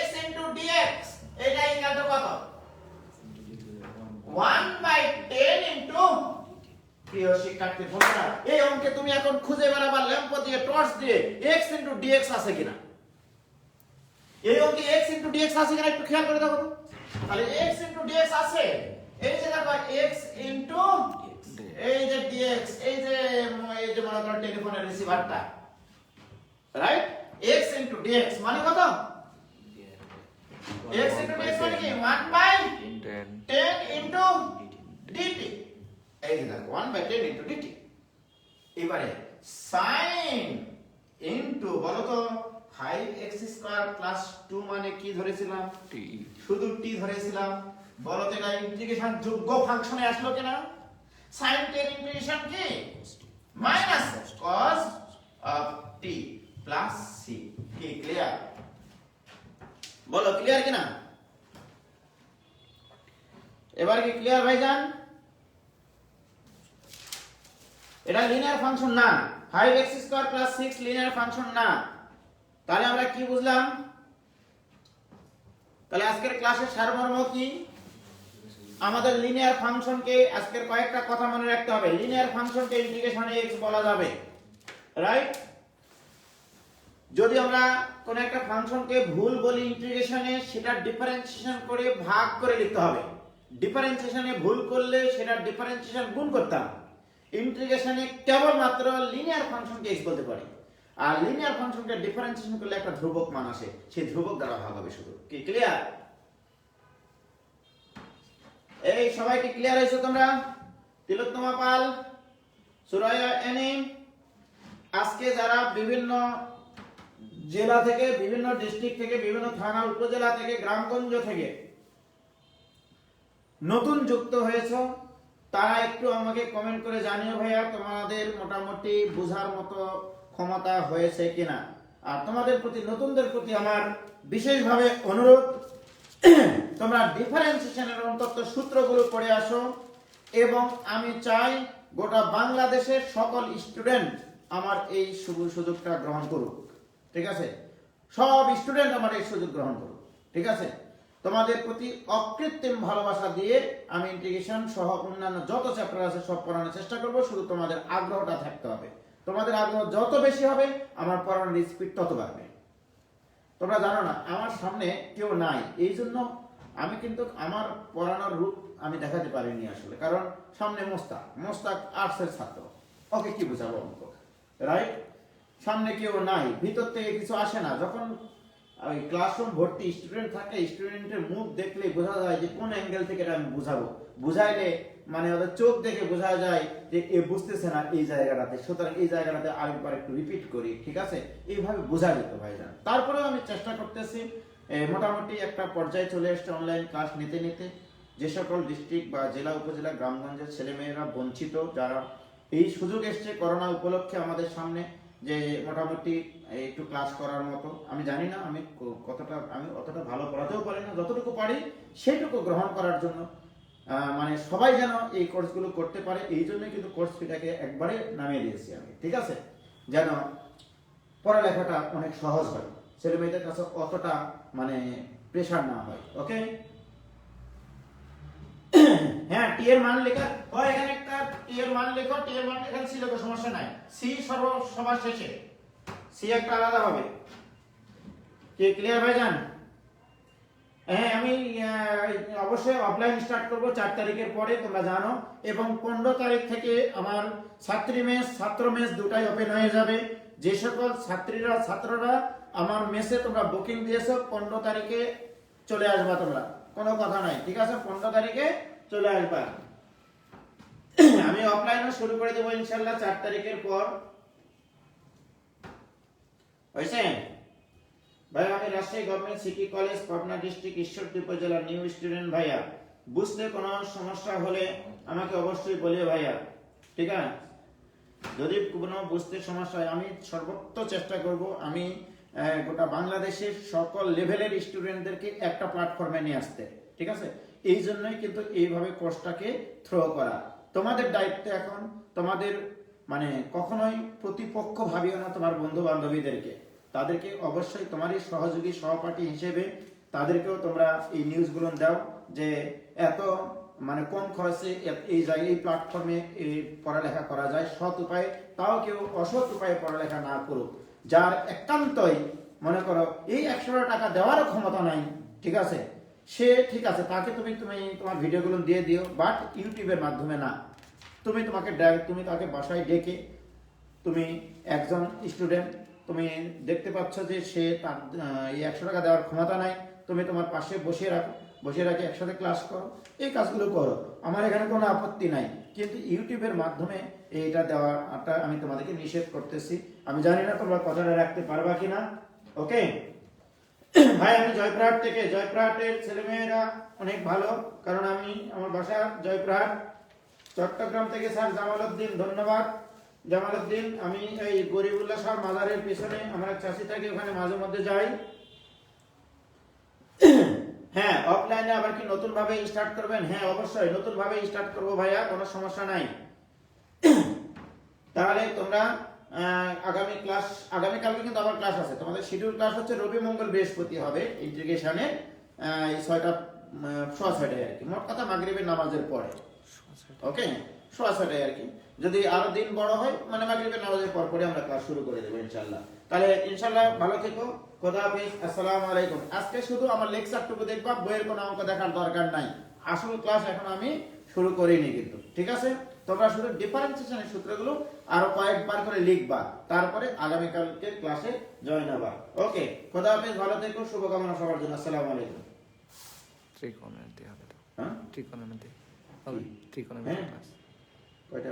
x dx এটা ইকুয়াল টু কত? 1/10 প্রিয় শিক্ষার্থী বন্ধুরা, এই অঙ্কে তুমি এখন খুঁজে বেড়াবা ল্যাম্প দিয়ে, টর্চ দিয়ে x dx আছে কিনা। এই অঙ্কে x dx আছে কিনা একটু খেয়াল করে দেখো। তাহলে x dx আছে, এই যে দেখো x এই যে dx, এই যে মনে করো টেলিফোনের রিসিভারটা, রাইট? x dx মানে কত? x dx মানে কি? 1/10 into dt। এই যে দেখো 1/10 into dt। এবারে sin into বলো তো 5x স্কয়ার প্লাস 2 মানে কি ধরেছিলাম? t শুধু t ধরেছিলাম। বলো তো এটা ইন্টিগ্রেশন যোগ্য ফাংশনে আসলো কিনা? sin t এর ইন্টিগ্রেশন কি? Minus cos of t plus c। কি ক্লিয়ার? বলো ক্লিয়ার কিনা? এবার কি ক্লিয়ার ভাইজান? এটা লিনিয়ার ফাংশন না, 5x square plus 6 linear function না। তাহলে আমরা কি বুঝলাম? তাহলে আজকের ক্লাসের সারমর্ম কি? আমাদের লিনিয়ার ফাংশনকে আজকের কয়েকটা কথা মনে রাখতে হবে। লিনিয়ার ফাংশনকে ইন্টিগ্রেশনে x বলা যাবে, রাইট? যদি আমরা কোন একটা ফাংশনকে ভুল বলি ইন্টিগ্রেশনে, সেটা ডিফারেন্সিয়েশন করে ভাগ করে লিখতে হবে। ডিফারেন্সিয়েশনে ভুল করলে সেটা ডিফারেন্সিয়েশন গুণ করতাম। ইন্টিগ্রেশনে কেবলমাত্র লিনিয়ার ফাংশনকে x বলতে পারি, আর লিনিয়ার ফাংশনকে ডিফারেন্সিয়েশন করলে একটা ধ্রুবক মান আসে, সেই ধ্রুবক দ্বারা ভাগ হবে শুধু। কি ক্লিয়ার? এই সবাই কি ক্লিয়ার হয়েছে তোমরা? তিলোত্তমা পাল, সুরাইয়া এনি, আজকে যারা বিভিন্ন জেলা থেকে, বিভিন্ন ডিস্ট্রিক্ট থেকে, বিভিন্ন থানা উপজেলা থেকে, গ্রামগঞ্জ থেকে নতুন যুক্ত হয়েছে, তারা একটু আমাকে কমেন্ট করে জানিও ভাইয়া তোমাদের মোটামুটি বোঝার মতো ক্ষমতা হয়েছে কিনা। আর তোমাদের প্রতি, নতুনদের প্রতি আমার বিশেষভাবে অনুরোধ, তোমরা ডিফারেন্সিয়েশনের অন্তত সূত্রগুলো পড়ে আসো, এবং আমি চাই গোটা বাংলাদেশের সকল স্টুডেন্ট আমার এই সুযোগটা গ্রহণ করুক। ঠিক আছে? সব স্টুডেন্ট আমার এই সুযোগ গ্রহণ করুক। ঠিক আছে? তোমাদের প্রতি অকৃত্রিম ভালোবাসা দিয়ে আমি ইন্টিগ্রেশন সহ অন্যান্য যত চ্যাপ্টার আছে সব পড়ানোর চেষ্টা করব। শুধু তোমাদের আগ্রহটা থাকতে হবে। তোমাদের আগ্রহ যত বেশি হবে, আমার পড়ানোর স্পিড তত বাড়বে। তোমরা জানো না, আমার সামনে কেউ নাই, এই জন্য আমি কিন্তু আমার পড়ানোর রূপ আমি দেখাতে পারিনি আসলে। কারণ সামনে মোস্তাক আর্টসের ছাত্র, ওকে কি বোঝাবো অঙ্ক, রাইট? সামনে কেউ নাই, ভিতর থেকে কিছু আসে না। যখন ওই ক্লাসরুম ভর্তি স্টুডেন্ট থাকে, স্টুডেন্টের মুখ দেখলে বোঝা যায় যে কোন অ্যাঙ্গেল থেকে এটা আমি বুঝাবো। বুঝাইলে মানে ওদের চোখ দেখে বোঝা যায় যে এ বুঝতেছে না এই জায়গাটাতে, সুতরাং এই জায়গাটাতে আরেকবার একটু রিপিট করি। ঠিক আছে? এইভাবে বোঝা যেত ভাইজান। তারপরেও আমি চেষ্টা করতেছি, মোটামুটি একটা পর্যায়ে চলে এসছে অনলাইন ক্লাস নিতে নিতে। যে সকল ডিস্ট্রিক্ট বা জেলা উপজেলা গ্রামগঞ্জের ছেলেমেয়েরা বঞ্চিত, যারা এই সুযোগ এসছে করোনা উপলক্ষে আমাদের সামনে, যে মোটামুটি একটু ক্লাস করার মতো, আমি জানি না আমি অতটা ভালো পড়াতেও পারি না, যতটুকু পারি সেটুকু গ্রহণ করার জন্য, মানে সবাই যেন এই কোর্সগুলো করতে পারে, এই জন্যই কিন্তু কোর্স ফিটাকে একবারে নামিয়ে দিয়েছি আমি। ঠিক আছে? যেন পড়ালেখাটা অনেক সহজ হয়। ছেলে মেয়েদের কাছে অতটা মানে প্রেশার না হয়। ওকে, হ্যাঁ টি এর মান লেখা হয় এখানে, একটা টি এর মান লেখো, টি এর মান এখানে ছিল তো সমস্যা নাই, সি সবার শেষে, সি একটা আলাদা হবে। কি ক্লিয়ার ভাইজান? হ্যাঁ আমি অবশ্যই অফলাইন স্টার্ট করব 4 তারিখের পরে, তোমরা জানো, এবং 15 তারিখ থেকে আমার ছাত্র মেস দুটাই ওপেন হয়ে যাবে। যে সকল ছাত্ররা আমার মেসে তোমরা বুকিং দিয়েছো 15 তারিখে চলে আসবা, তোমরা কোনো কথা নাই, ঠিক আছে? 15 তারিখে চলে আসবা। আমি অফলাইনও শুরু করে দেবো ইনশাআল্লাহ 4 তারিখের পর। হয়েছে ভাই? আমি Rajshahi government city college, Pabna district, Ishwardi উপজেলা, নিউ স্টুডেন্ট ভাইয়া। বুঝতে কোনো সমস্যা হলে আমাকে অবশ্যই বলিও ভাইয়া, ঠিক আছে? যদি কোনো বুঝতে সমস্যা হয় আমি সর্বোচ্চ চেষ্টা করব, আমি গোটা বাংলাদেশের সকল লেভেলের স্টুডেন্টদেরকে একটা প্ল্যাটফর্মে নিয়ে আসতে, ঠিক আছে? এই জন্যই কিন্তু এইভাবে কোর্সটাকে থ্রো করা। তোমাদের দায়িত্ব এখন, তোমাদের মানে কখনোই প্রতিপক্ষ ভাবিও না তোমার বন্ধু বান্ধবীদেরকে, তাদেরকে অবশ্যই তোমারই সহযোগী সহপাঠী হিসেবে তাদেরকেও তোমরা এই নিউজগুলো দাও যে এত মানে কম খরচে এই জায়গায় এই প্ল্যাটফর্মে এই পড়ালেখা করা যায় সৎ উপায়ে, তাও কেউ অসৎ উপায়ে পড়ালেখা না করুক। যার একান্তই মনে করো এই 100 টাকা দেওয়ারও ক্ষমতা নাই, ঠিক আছে, সে ঠিক আছে, তাকে তুমি তোমার ভিডিওগুলো দিয়ে দিও, বাট ইউটিউবের মাধ্যমে না। তুমি তাকে বাসায় ডেকে, তুমি একজন স্টুডেন্ট, তুমি দেখতে পাচ্ছ যে সে তার এই 100 টাকা দেওয়ার ক্ষমতা নাই, তুমি তোমার পাশে বসিয়ে রাখে একসাথে ক্লাস করো, এই কাজগুলো করো, আমার এখানে কোনো আপত্তি নাই। কিন্তু ইউটিউবের মাধ্যমে এইটা দেওয়াটা আমি তোমাদেরকে নিষেধ করতেছি। আমি জানি না তোমরা কথাটা রাখতে পারবা কিনা। ওকে ভাই, আমি জয়পুরহাটের ছেলেমেয়েরা অনেক ভালো, কারণ আমার বাসা জয়পুরহাট। চট্টগ্রাম থেকে স্যার জামালউদ্দিন, ধন্যবাদ জামালউদ্দিন। আমি এই গরিবুল্লাহ শাহ মাজারের পিছনে আমার এক চাষি থাকে, ওখানে মাঝে মধ্যে যাই। হ্যাঁ, অফলাইনে আবার কি নতুন ভাবে স্টার্ট করবেন? হ্যাঁ অবশ্যই নতুন ভাবে স্টার্ট করব ভাইয়া, কোনো সমস্যা নাই। তাহলে তোমরা আগামীকালকে কিন্তু আবার ক্লাস আছে, তোমাদের শিডিউল ক্লাস হচ্ছে রবি মঙ্গল বৃহস্পতি হবে ইন্টিগ্রেশনে 6:30 আর কি, মোট কথা মাগরিবের নামাজের পরে। ওকে 6:30 আর কি, যদি আরো দিন বড় হয় মানে মাগরিবের নামাজের পর পরে আমরা ক্লাস শুরু করে দেবো ইনশাআল্লাহ। তাহলে ইনশাআল্লাহ ভালো থেকো, খোদা হাফেজ, আসসালামু আলাইকুম। আজকে শুধু আমার লেকচারটুকু দেখবা, বইয়ের কোনো অঙ্ক দেখার দরকার নাই। আসল ক্লাস এখন আমি শুরু করিনি কিন্তু, ঠিক আছে? তোমরা শুধু ডিফারেন্সিয়েশনের সূত্রগুলো আরো কয়েকবার করে লিখবা, তারপরে আগামীকালকে ক্লাসে জয়েন হবা। ওকে, খোদা হাফেজ, ভালো থেকো, শুভকামনা সবার জন্য, আসসালামু আলাইকুম। ত্রিকোণমিতি হবে তো? হ্যাঁ ত্রিকোণমিতি হবে, ত্রিকোণমিতি ক্লাস।